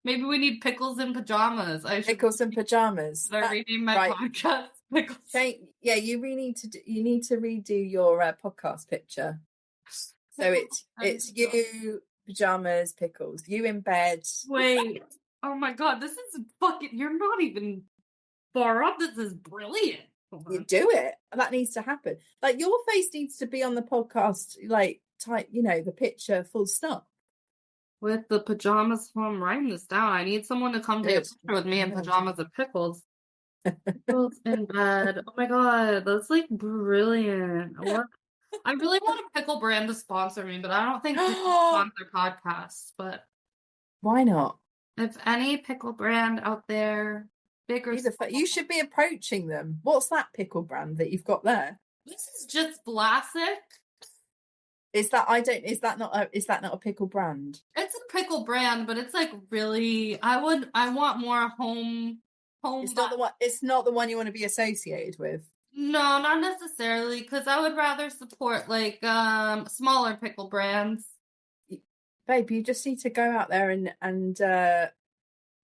Maybe we need pickles in pajamas. Pickles and pajamas. Start renaming my podcast. Pickles. Okay, yeah, you need to redo your podcast picture. So it's you. Pajamas, pickles, you in bed. Wait, oh my god, this is fucking, you're not even far up. This is brilliant. You do it. That needs to happen. Like your face needs to be on the podcast, like type, the picture full stop. With the pajamas, I'm writing this down. I need someone to come take a picture with me in pajamas and pickles. Pickles in bed. Oh my god, that's like brilliant. I really want a pickle brand to sponsor me, but I don't think they sponsor podcasts. But why not? If any pickle brand out there, big or You should be approaching them. What's that pickle brand that you've got there? This is just classic. Is that not a pickle brand? It's a pickle brand, but it's like really. I want more home. It's not the one you want to be associated with. No, not necessarily, because I would rather support like smaller pickle brands. Babe, you just need to go out there and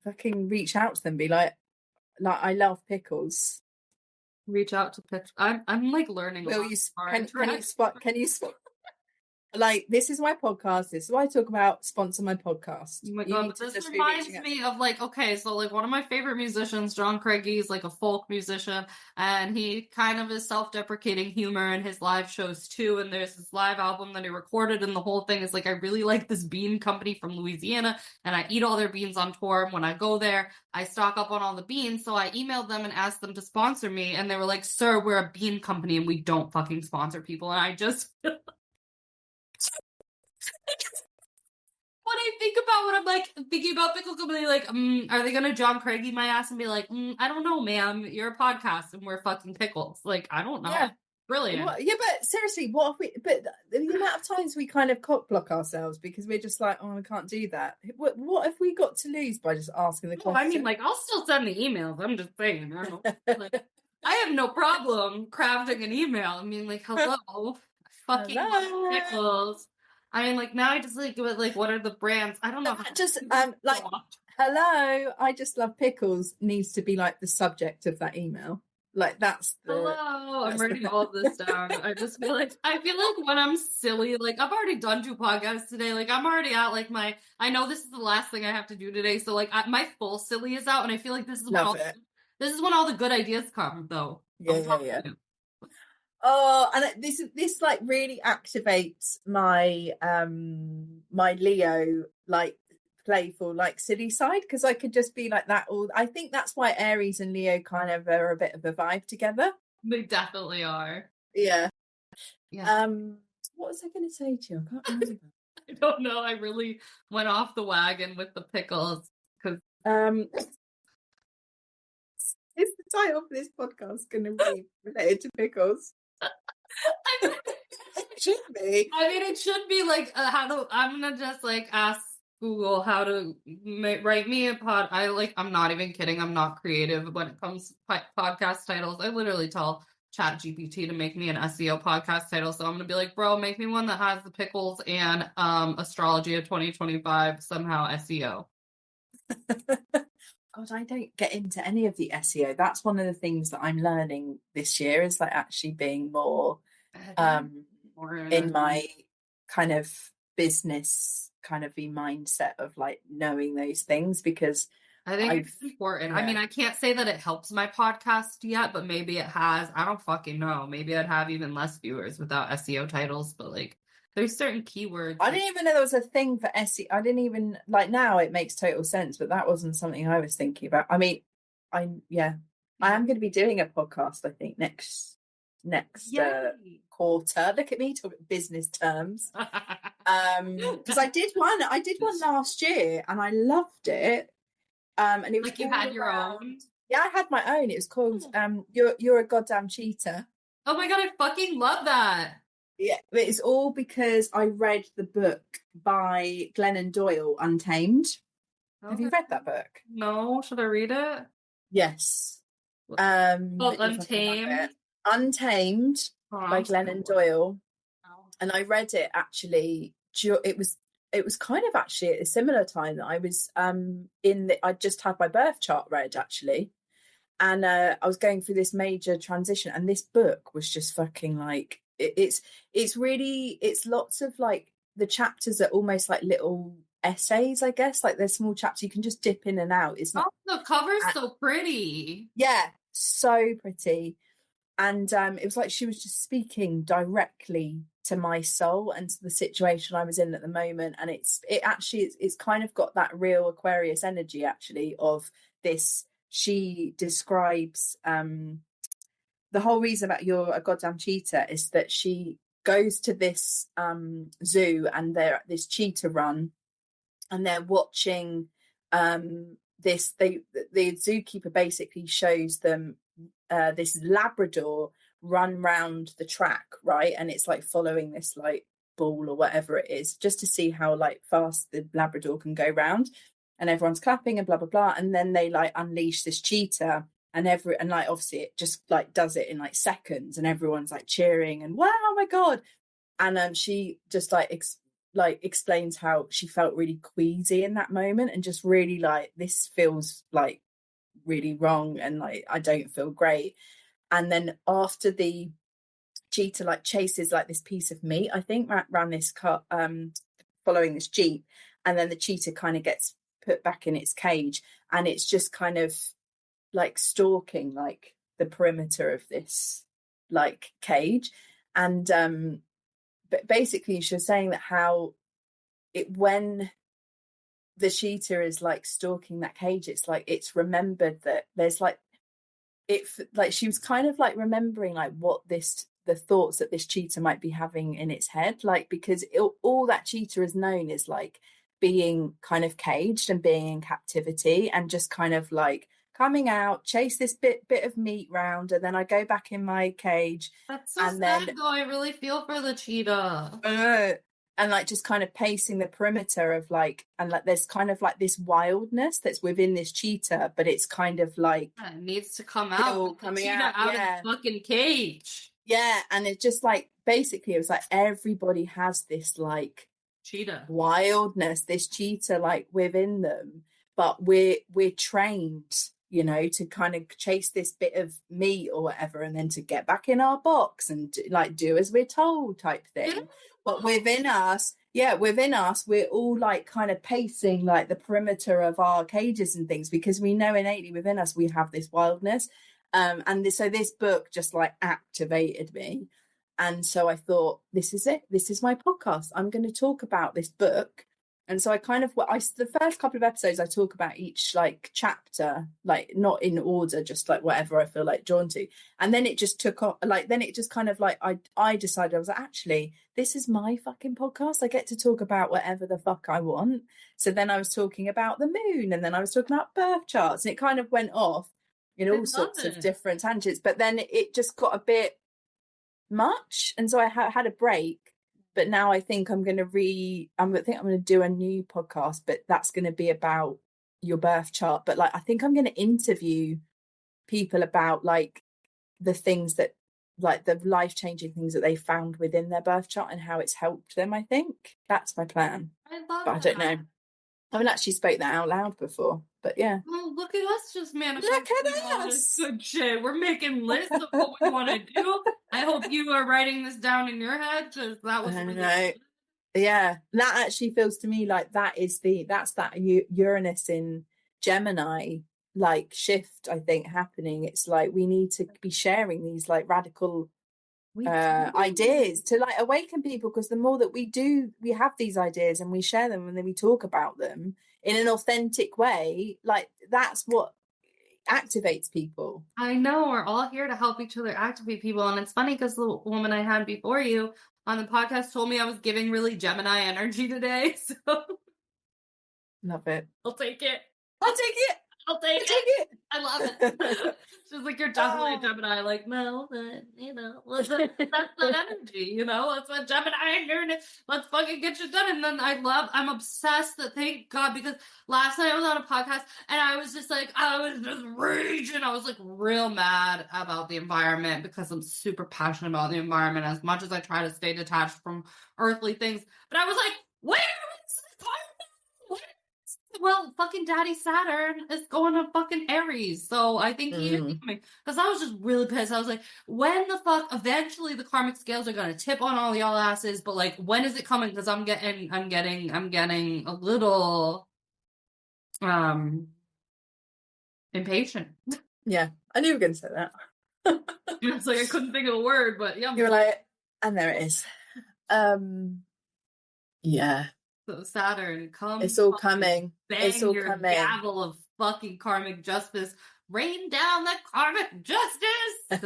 fucking reach out to them. Be like I love pickles. Reach out to pickles. I'm like learning. Will you? Can you spot? Like, this is my podcast. This is what I talk about. Sponsor my podcast. Oh my god, but this reminds me of like, okay, so like one of my favorite musicians, John Craigie, is like a folk musician, and he kind of is self-deprecating humor in his live shows too. And there's this live album that he recorded, and the whole thing is like, I really like this bean company from Louisiana, and I eat all their beans on tour. When I go there, I stock up on all the beans. So I emailed them and asked them to sponsor me, and they were like, "Sir, we're a bean company, and we don't fucking sponsor people." And I just. When I think about what I'm like thinking about pickle company, like, are they gonna John Craigie my ass and be like, I don't know, ma'am, you're a podcast and we're fucking pickles? Like, I don't know. Yeah. Brilliant. Yeah, but seriously, what if we? But the amount of times we kind of cock block ourselves because we're just like, oh, I can't do that. What have we got to lose by just asking the question? I mean, like, I'll still send the emails. I'm just saying. Like, I have no problem crafting an email. I mean, like, hello, fucking love pickles. I mean, like, now I just like what are the brands? I don't know. Just like, hello, I just love pickles needs to be like the subject of that email. Like that's hello. I'm writing all this down. I feel like when I'm silly, like I've already done 2 podcasts today. Like I'm already out. Like I know this is the last thing I have to do today. So like my full silly is out, and I feel like this is when all the good ideas come, though. Yeah. Oh, and this like really activates my my Leo like playful like silly side, because I could just be like that all. I think that's why Aries and Leo kind of are a bit of a vibe together. They definitely are. Yeah. What was I going to say to you? I can't remember. I don't know. I really went off the wagon with the pickles because is the title of this podcast going to be related to pickles? It should be. I mean, it should be like I'm gonna just like ask Google how to write me a pod. I'm not even kidding. I'm not creative when it comes to podcast titles. I literally tell ChatGPT to make me an SEO podcast title. So I'm gonna be like, bro, make me one that has the pickles and astrology of 2025 somehow SEO. God, I don't get into any of the SEO. That's one of the things that I'm learning this year, is like actually being more in my kind of business kind of mindset of like knowing those things, because I think it's important. Yeah. I mean, I can't say that it helps my podcast yet, but maybe it has. I don't fucking know. Maybe I'd have even less viewers without SEO titles, but like there's certain keywords. I didn't even know there was a thing for SEO. I didn't even like, now it makes total sense, but that wasn't something I was thinking about. I mean, I am going to be doing a podcast, I think, next quarter. Look at me talking business terms. Because I did one last year and I loved it. And it was like you had your own. Yeah, I had my own. It was called You're a Goddamn Cheater. Oh my god, I fucking love that. Yeah, but it's all because I read the book by Glennon Doyle, Untamed. Okay. Have you read that book? No, should I read it? Yes. Untamed. Untamed by Glennon Doyle. Oh. And I read it actually. It was kind of actually at a similar time that I was I just had my birth chart read actually, and I was going through this major transition, and this book was just fucking like it's lots of like, the chapters are almost like little essays, I guess, like they're small chapters you can just dip in and out. It's not the cover's so pretty. Yeah, so pretty. And it was like she was just speaking directly to my soul and to the situation I was in at the moment. And it's kind of got that real Aquarius energy actually of this. She describes the whole reason about You're a Goddamn Cheater is that she goes to this zoo and they're at this cheetah run and they're watching the zookeeper basically shows them this Labrador run round the track, right? And it's like following this like ball or whatever it is, just to see how like fast the Labrador can go round. And everyone's clapping and blah blah blah. And then they like unleash this cheetah, and like obviously it just like does it in like seconds, and everyone's like cheering and wow, oh my god. And she just like explains how she felt really queasy in that moment, and just really like, this feels like really wrong, and like I don't feel great. And then after the cheetah like chases like this piece of meat, I think, around this car, following this jeep, and then the cheetah kind of gets put back in its cage, and it's just kind of like stalking like the perimeter of this like cage. And but basically she was saying that how when the cheetah is like stalking that cage, it's like it's remembered that there's like she was kind of like remembering like the thoughts that this cheetah might be having in its head, like because all that cheetah has known is like being kind of caged and being in captivity, and just kind of like coming out, chase this bit of meat round, and then I go back in my cage. That's so and sad, then though. I really feel for the cheetah. And like just kind of pacing the perimeter of like, and like there's kind of like this wildness that's within this cheetah, but it's kind of like it needs to come out. Coming out out, of the fucking cage. Yeah, and it's just like basically it was like everybody has this like cheetah wildness, this cheetah like within them, but we're trained, you know, to kind of chase this bit of meat or whatever, and then to get back in our box and like do as we're told type thing. Yeah. But within us, we're all like kind of pacing like the perimeter of our cages and things, because we know innately within us we have this wildness. So this book just like activated me. And so I thought, this is it. This is my podcast. I'm going to talk about this book. And so the first couple of episodes, I talk about each like chapter, like not in order, just like whatever I feel like drawn to. And then it just took off, like, then it just kind of like, I decided, I was like, actually, this is my fucking podcast. I get to talk about whatever the fuck I want. So then I was talking about the moon, and then I was talking about birth charts, and it kind of went off in all sorts of different tangents. But then it just got a bit much. And so I had a break. But now I think I'm going to do a new podcast, but that's going to be about your birth chart. But like, I think I'm going to interview people about like the things that, like the life-changing things that they found within their birth chart and how it's helped them. I think that's my plan. I don't know. I haven't actually spoke that out loud before, but yeah. Well, look at us just manifesting. Look at all this good shit. We're making lists of what we want to do. I hope you are writing this down in your head, because that was really yeah, that actually feels to me like that's that Uranus in Gemini like shift, I think, happening. It's like we need to be sharing these like radical ideas to like awaken people, because the more that we have these ideas and we share them and then we talk about them in an authentic way, like that's what activates people. I know, we're all here to help each other activate people. And it's funny because the woman I had before you on the podcast told me I was giving really Gemini energy today, so love it. I'll take it. I love it. She's like, you're definitely a Gemini. Like, no, but you know, that's that energy, you know, that's what Gemini, let's fucking get shit done. And then I'm obsessed that, thank God, because last night I was on a podcast and I was just raging. I was like real mad about the environment, because I'm super passionate about the environment as much as I try to stay detached from earthly things. But I was like, where is the carbon? Well, fucking Daddy Saturn is going to fucking Aries, so I think he is coming. Because I was just really pissed. I was like, when the fuck? Eventually, the karmic scales are gonna tip on all y'all asses, but like, when is it coming? Because I'm getting a little impatient. Yeah, I knew you were gonna say that. It's like I couldn't think of a word, but yeah. You were like, and there it is. Yeah. So Saturn, come. It's all coming. Bang it's all your coming. gavel of fucking karmic justice. Rain down that karmic justice.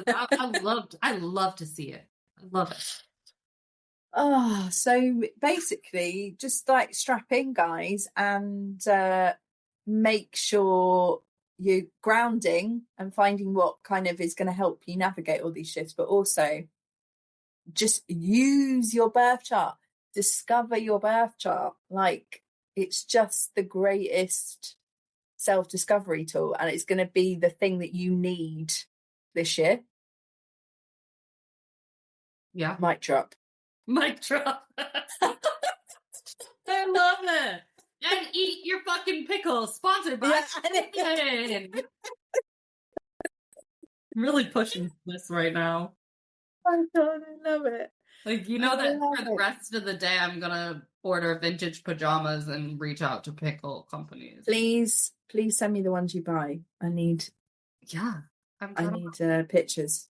I love to see it. I love it. So basically, just like strap in, guys, and make sure you're grounding and finding what kind of is going to help you navigate all these shifts, but also just use your birth chart, discover your birth chart. Like, it's just the greatest self-discovery tool, and it's going to be the thing that you need this year. Yeah. Mic drop. Mic drop. I love it. And eat your fucking pickles. Sponsored by I'm really pushing this right now. Oh God, I love it. Like, you know that for the rest of the day, I'm gonna order vintage pajamas and reach out to pickle companies. Please send me the ones you buy. I need pictures.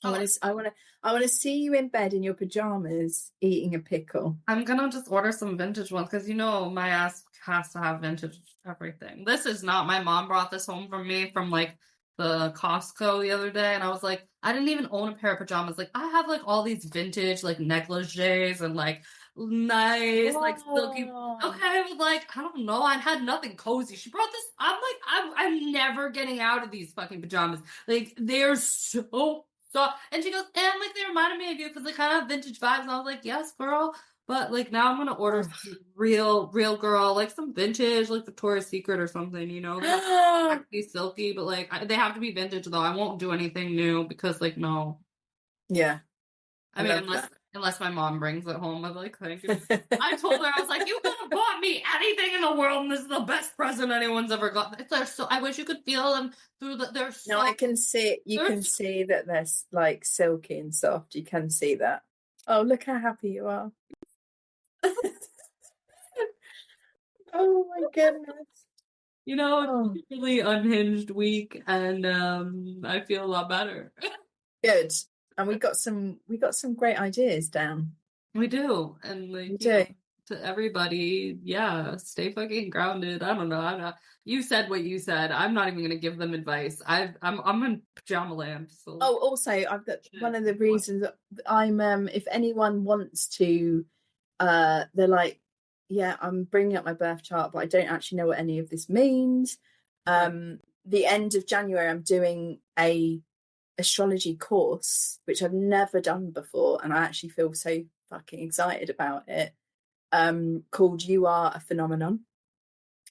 I want to see you in bed in your pajamas eating a pickle. I'm gonna just order some vintage ones because my ass has to have vintage everything. This is not. My mom brought this home from me from like the Costco the other day, and I was like, I didn't even own a pair of pajamas. Like, I have like all these vintage like negligees and like nice like silky. Okay, but like I don't know. I had nothing cozy. She brought this. I'm like, I'm never getting out of these fucking pajamas. Like, they're so. And she goes, and like they reminded me of you because they kind of have vintage vibes. And I was like, yes, girl. But like now I'm gonna order some real girl, like some vintage, like Victoria's Secret or something. They have to be silky, but like they have to be vintage though. I won't do anything new because like no. Yeah. I mean, unless my mom brings it home, I'm like, thank you. I told her, I was like, you could have bought me anything in the world, and this is the best present anyone's ever got. They're so. I wish you could feel them through the. They're so. No, I can see. You can see that they're like silky and soft. You can see that. Oh, look how happy you are. Oh my goodness. It's a really unhinged week, and I feel a lot better. Good. And we got some great ideas down. We do. And like, to everybody, stay fucking grounded. I don't know. You said what you said. I'm not even going to give them advice. I'm in pajama land. So. Oh, also, I've got one of the reasons that I'm, if anyone wants to, they're like, yeah, I'm bringing up my birth chart, but I don't actually know what any of this means. The end of January, I'm doing a astrology course, which I've never done before, and I actually feel so fucking excited about it, called You Are a Phenomenon.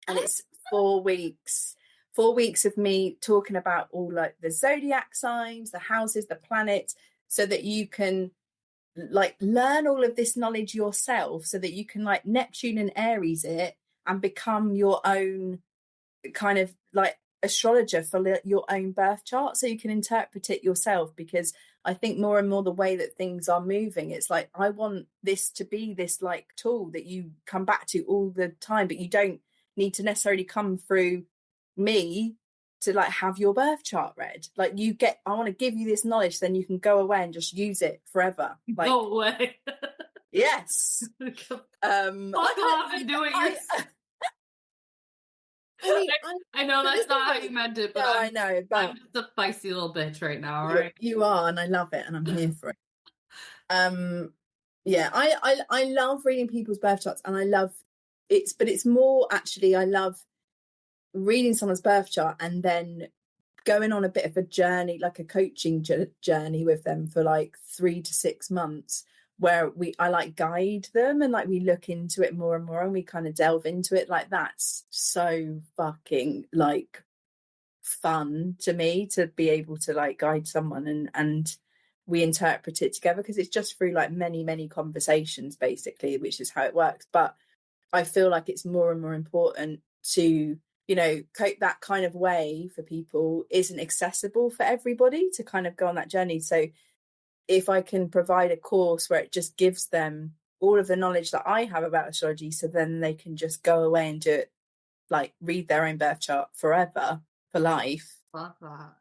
And it's 4 weeks of me talking about all like the zodiac signs, the houses, the planets, so that you can like learn all of this knowledge yourself, so that you can like Neptune and Aries it and become your own kind of like astrologer for your own birth chart, so you can interpret it yourself. Because I think more and more the way that things are moving, it's like I want this to be this like tool that you come back to all the time, but you don't need to necessarily come through me to like have your birth chart read. Like I want to give you this knowledge, then you can go away and just use it forever. Like, go away. Yes. Fuck off and do it yourself. I know that's not how you meant it, but no, I know, but I'm just a feisty little bitch right now, right? You are, and I love it, and I'm here for it. I love reading people's birth charts, and I love it, but it's more actually I love reading someone's birth chart and then going on a bit of a journey, like a coaching journey with them for like 3 to 6 months, where I like guide them and like we look into it more and more and we kind of delve into it. Like, that's so fucking like fun to me, to be able to like guide someone and we interpret it together, because it's just through like many conversations basically, which is how it works. But I feel like it's more and more important to, cope that kind of way for people isn't accessible for everybody to kind of go on that journey. So if I can provide a course where it just gives them all of the knowledge that I have about astrology, so then they can just go away and do it, like read their own birth chart forever, for life. Fuck that.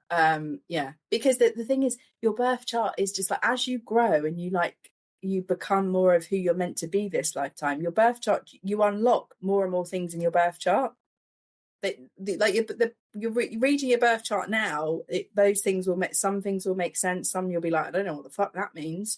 Because the thing is, your birth chart is just like, as you grow and you become more of who you're meant to be this lifetime, your birth chart, you unlock more and more things in your birth chart. You're reading your birth chart now, those things will make, some things will make sense, some you'll be like, I don't know what the fuck that means.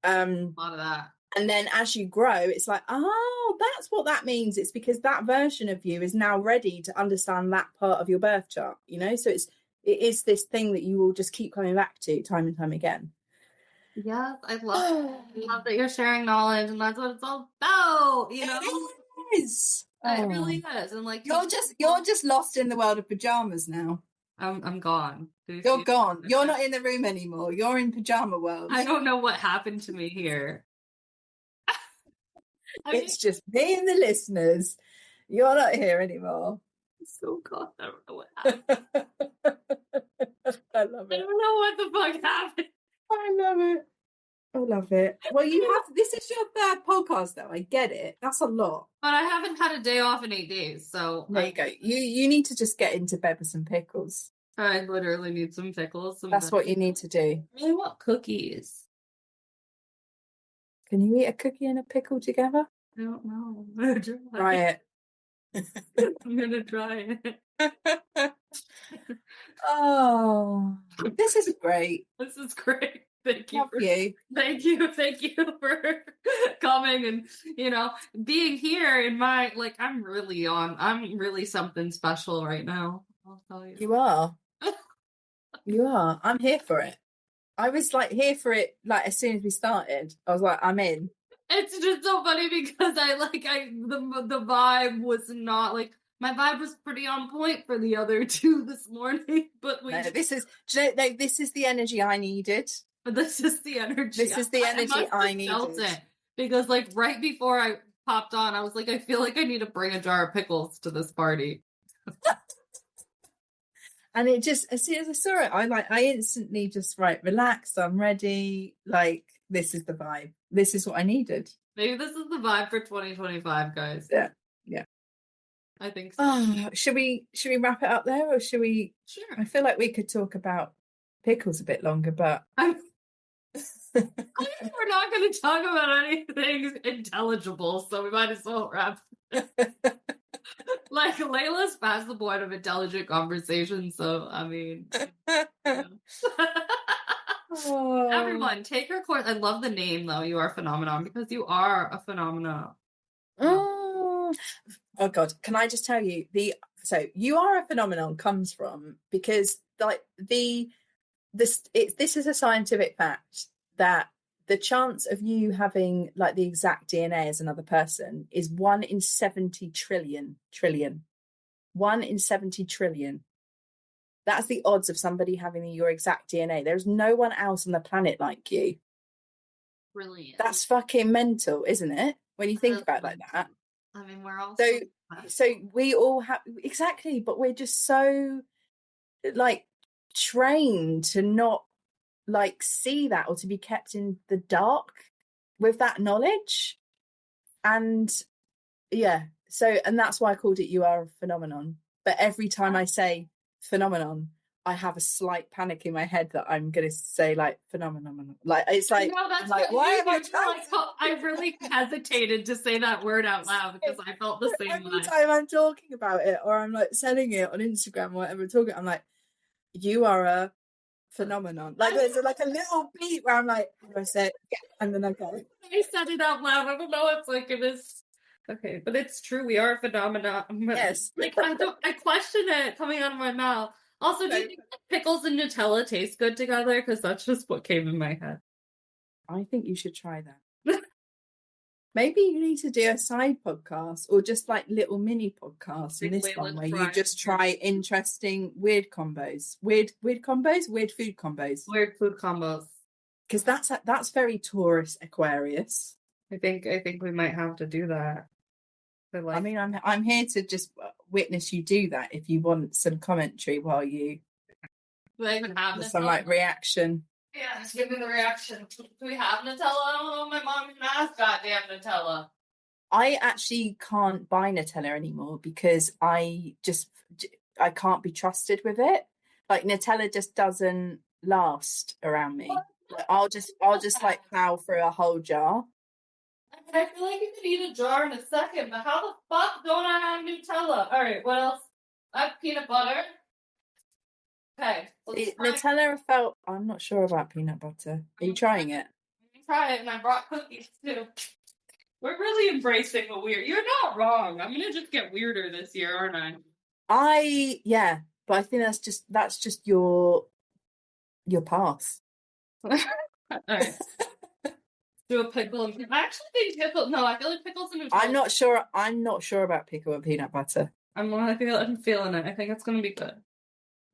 A lot of that. And then as you grow, it's like, oh, that's what that means. It's because that version of you is now ready to understand that part of your birth chart, you know? So it is this thing that you will just keep coming back to time and time again. Yes, I love that you're sharing knowledge, and that's what it's all about, you know? It is. It really is. And like you're just lost in the world of pajamas now. I'm gone. You're gone. You're not in the room anymore. You're in pajama world. I don't know what happened to me here. It's just me and the listeners. You're not here anymore. I'm so gone. I don't know what happened. I love it. I don't know what the fuck happened. I love it. I love it. Well, this is your third podcast though. I get it. That's a lot. But I haven't had a day off in 8 days, so there you go. You need to just get into bed with some pickles. I literally need some pickles. That's what you need to do. I really want cookies. Can you eat a cookie and a pickle together? I don't know. Try it. I'm gonna try it. Oh, this is great. This is great. Thank you. Thank you for coming and, you know, being here in my, like, I'm really something special right now. I'll tell you. You are. You are. I'm here for it. I was like here for it, like as soon as we started. I was like, I'm in. It's just so funny because the vibe was not like, my vibe was pretty on point for the other two this morning, but this is the energy I needed. This is the energy. This is the energy I needed. It because like right before I popped on, I was like, I feel like I need to bring a jar of pickles to this party. And it just, as soon as I saw it, I instantly just relaxed. I'm ready. Like, this is the vibe. This is what I needed. Maybe this is the vibe for 2025, guys. Yeah. I think so. Oh, should we wrap it up there, or should we? Sure. I feel like we could talk about pickles a bit longer, but we're not going to talk about anything intelligible, so we might as well wrap. Like, Layla's past the point of intelligent conversation, so I mean, everyone take her course. I love the name though. You are a phenomenon, because you are a phenomenon. Oh God, can I just tell you so you are a phenomenon comes from, because like this is a scientific fact that the chance of you having like the exact DNA as another person is 1 in 70 trillion. 1 in 70 trillion. That's the odds of somebody having your exact DNA. There's no one else on the planet like you. Brilliant. That's fucking mental, isn't it? When you think about it like that. I mean, we're all so we all have, exactly, but we're just so like trained to not like see that, or to be kept in the dark with that knowledge. And and that's why I called it You Are a Phenomenon. But every time I say phenomenon, I have a slight panic in my head that I'm going to say like phenomenon. Like, it's like, like why am I trying? I really hesitated to say that word out loud because I felt the same every time I'm talking about it, or I'm like selling it on Instagram or whatever, I'm like, you are a phenomenon. Like, there's like a little beat where I'm like, I say it, and then I go. I said it out loud. I don't know. It's like it is. Okay, but it's true. We are a phenomenon. Yes. Like, I question it coming out of my mouth. Also, do you think pickles and Nutella taste good together? Because that's just what came in my head. I think you should try that. Maybe you need to do a side podcast, or just like little mini podcasts in this one where you just try interesting weird combos. Weird food combos. Weird food combos. Because that's very Taurus Aquarius. I think we might have to do that. I mean, I'm here to just witness you do that if you want some commentary while you some like reaction. Yeah, just give me the reaction. Do we have Nutella? I don't know. My mom even has goddamn Nutella. I actually can't buy Nutella anymore because I can't be trusted with it. Like, Nutella just doesn't last around me. Like, I'll just like plow through a whole jar. I feel like you could eat a jar in a second, but how the fuck don't I have Nutella? All right, what else? I have peanut butter. Okay. Nutella I'm not sure about peanut butter. Are you trying it? try it, and I brought cookies too. We're really embracing the weird. You're not wrong. I'm gonna just get weirder this year, aren't I? Yeah, but I think that's just your path. All right. Do a pickle. I actually think pickle. No, I feel like pickles and Nutella. I'm not sure about pickle and peanut butter. I'm feeling it. I think it's gonna be good.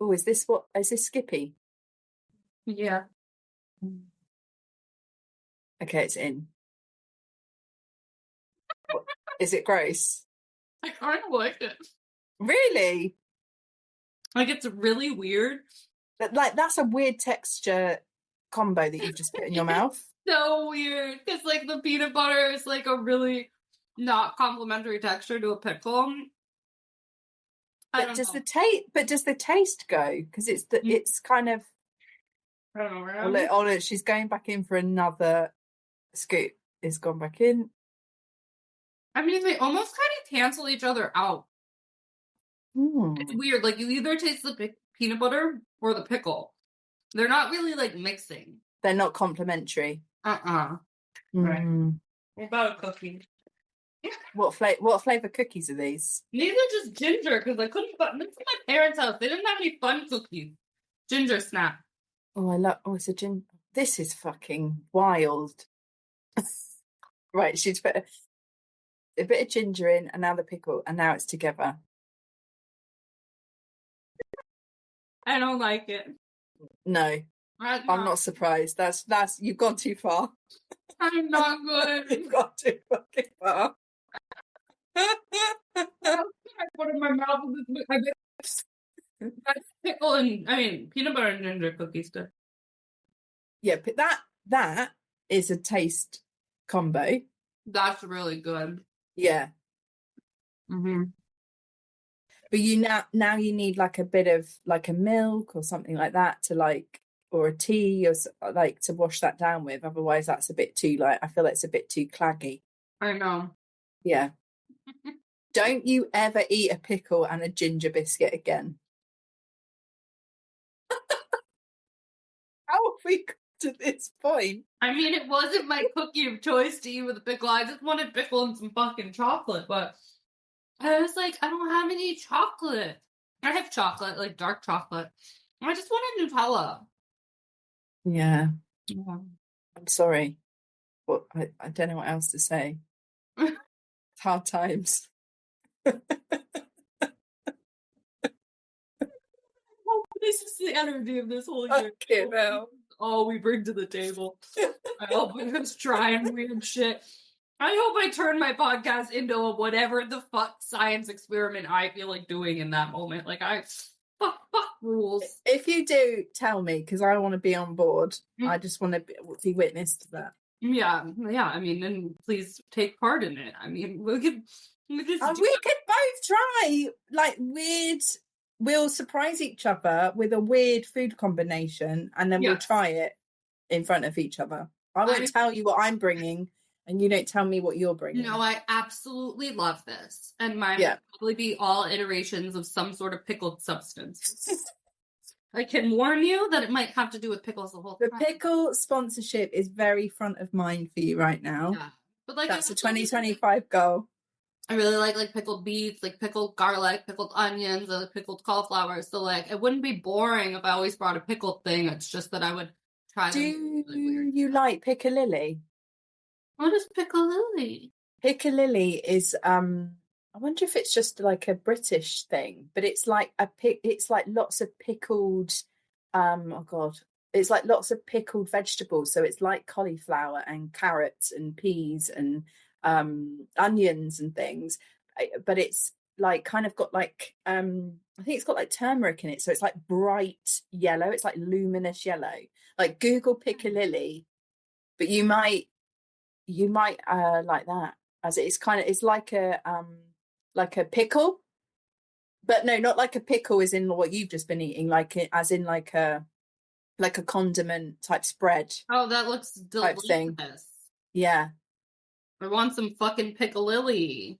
Oh, is this Skippy? Yeah. Okay, it's in. Is it gross? I kind of like it. Really? Like, it's really weird. Like, that's a weird texture combo that you've just put in your mouth. So weird. Because, like, the peanut butter is, like, a really not complimentary texture to a pickle. But does the taste go? Because it's kind of... I don't know. Oh, look, she's going back in for another scoop. It's gone back in. I mean, they almost kind of cancel each other out. It's weird. Like, you either taste the peanut butter or the pickle. They're not really, like, mixing. They're not complementary. Right. What about a cookie? What flavor cookies are these? These are just ginger, because I couldn't find... This is my parents' house. They didn't have any fun cookies. Ginger snap. It's a ginger. This is fucking wild. Right, she's put a bit of ginger in, and now the pickle, and now it's together. I don't like it. No, I'm not surprised. That's you've gone too far. I'm not good. You've gone too fucking far. I put in my mouth with this. Pickle and peanut butter and ginger cookies good. Yeah, but that is a taste combo. That's really good. Yeah. Mm-hmm. But you now you need like a bit of like a milk or something like that to like, or a tea or like to wash that down with. Otherwise, that's a bit too I feel like it's a bit too claggy. I know. Yeah. Don't you ever eat a pickle and a ginger biscuit again. How have we got to this point? I mean, it wasn't my cookie of choice to eat with a pickle. I just wanted pickle and some fucking chocolate, but I was like, I don't have any chocolate. I have chocolate, like dark chocolate. I just wanted Nutella. Yeah. I'm sorry. But I don't know what else to say. Hard times. This is the energy of this whole year. Okay, now. All we bring to the table. I hope I was trying weird shit. I hope I turn my podcast into a whatever the fuck science experiment I feel like doing in that moment. Like, fuck rules. If you do, tell me, because I want to be on board. I just want to be witness to that. Yeah. I mean, then please take part in it. I mean, we could both try like weird. We'll surprise each other with a weird food combination, and then we'll try it in front of each other. I won't tell you what I'm bringing, and you don't tell me what you're bringing. No, I absolutely love this, and mine will probably be all iterations of some sort of pickled substance. I can warn you that it might have to do with pickles the whole time. The pickle sponsorship is very front of mind for you right now. Yeah, but like that's a 2025 goal. I really like pickled beets, like pickled garlic, pickled onions, pickled cauliflower. So like, it wouldn't be boring if I always brought a pickled thing. It's just that I would try. Do you like piccalilli? What is piccalilli? Piccalilli is I wonder if it's just like a British thing, but it's like it's like lots of pickled it's like lots of pickled vegetables. So it's like cauliflower and carrots and peas and onions and things, but it's like kind of got like I think it's got like turmeric in it, so it's like bright yellow. It's like luminous yellow. Like Google piccalilli, but you might like that, as it's like a pickle, but no, not like a pickle as in what you've just been eating, as in like a condiment type spread. Oh, that looks delicious. Thing. Yeah. I want some fucking piccalilli.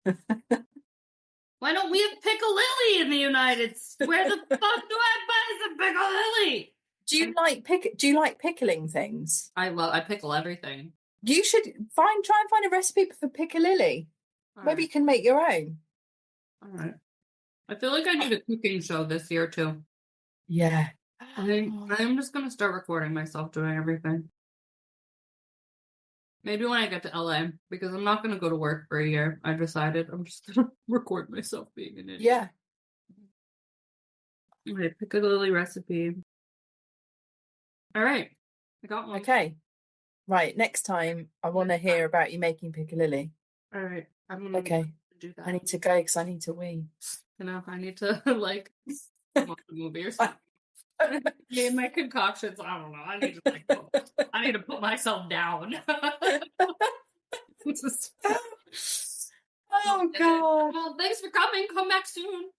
Why don't we have piccalilli in the United States? Where the fuck do I buy some piccalilli? Do you like pickling things? I pickle everything. You should try and find a recipe for piccalilli. Maybe you can make your own. All right. I feel like I need a cooking show this year too. Yeah. I'm just gonna start recording myself doing everything. Maybe when I get to LA, because I'm not gonna go to work for a year. I decided I'm just gonna record myself being an idiot. Yeah. Okay, piccalilli recipe. All right, I got one. Okay. Right. Next time, I want to hear about you making piccalilli. All right, I'm gonna do that. I need to go because I need to wee. You know, I need to like watch a movie or something. Yeah, my concoctions. I don't know. I need to put myself down. Oh God! Well, thanks for coming. Come back soon.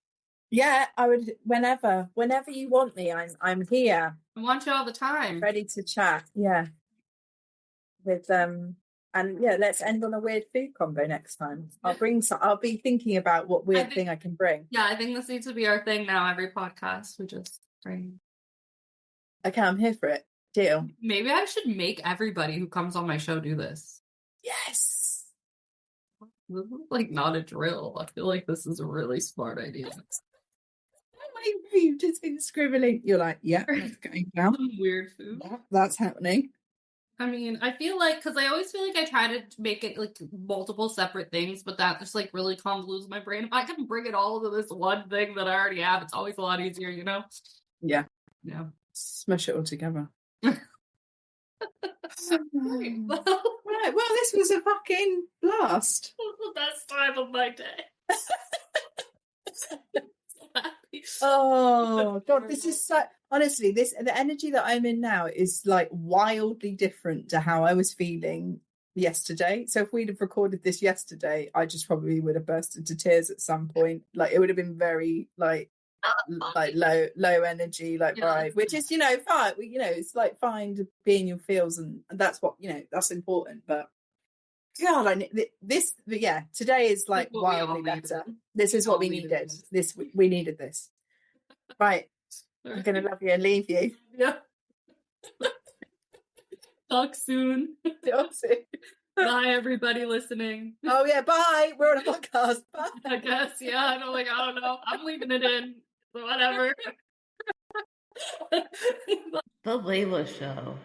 Yeah, I would. Whenever you want me, I'm here. I want you all the time. Ready to chat. Yeah. With and yeah, let's end on a weird food combo next time. I'll be thinking about what weird thing I can bring. Yeah, I think this needs to be our thing now. Every podcast we just bring. Okay, I'm here for it. Deal. Maybe I should make everybody who comes on my show do this. Yes. This is like not a drill. I feel like this is a really smart idea. You've just been scribbling. You're like, yeah, that's going down. Weird food. Yeah, that's happening. I mean, I feel like, because I always feel like I try to make it like multiple separate things, but that just like really convolutes my brain. If I can bring it all to this one thing that I already have, it's always a lot easier, you know? Yeah. Yeah. Smush it all together. Right. Right. Well, this was a fucking blast. It was the best time of my day. Oh God, this is so honestly, the energy that I'm in now is like wildly different to how I was feeling yesterday. So if we'd have recorded this yesterday, I just probably would have burst into tears at some point. Like it would have been very like low energy, like vibe, which is, you know, fine. You know, it's like fine to be in your feels, and that's what, you know, that's important. But God, I need this. But yeah, today is like wildly better. This is what we needed. We needed this. Right, I'm gonna love you and leave you. Yeah. Talk soon. Bye, everybody listening. Oh yeah, bye. We're on a podcast. Bye. I guess, yeah. I don't know. I'm leaving it in. So whatever. The Layla Show.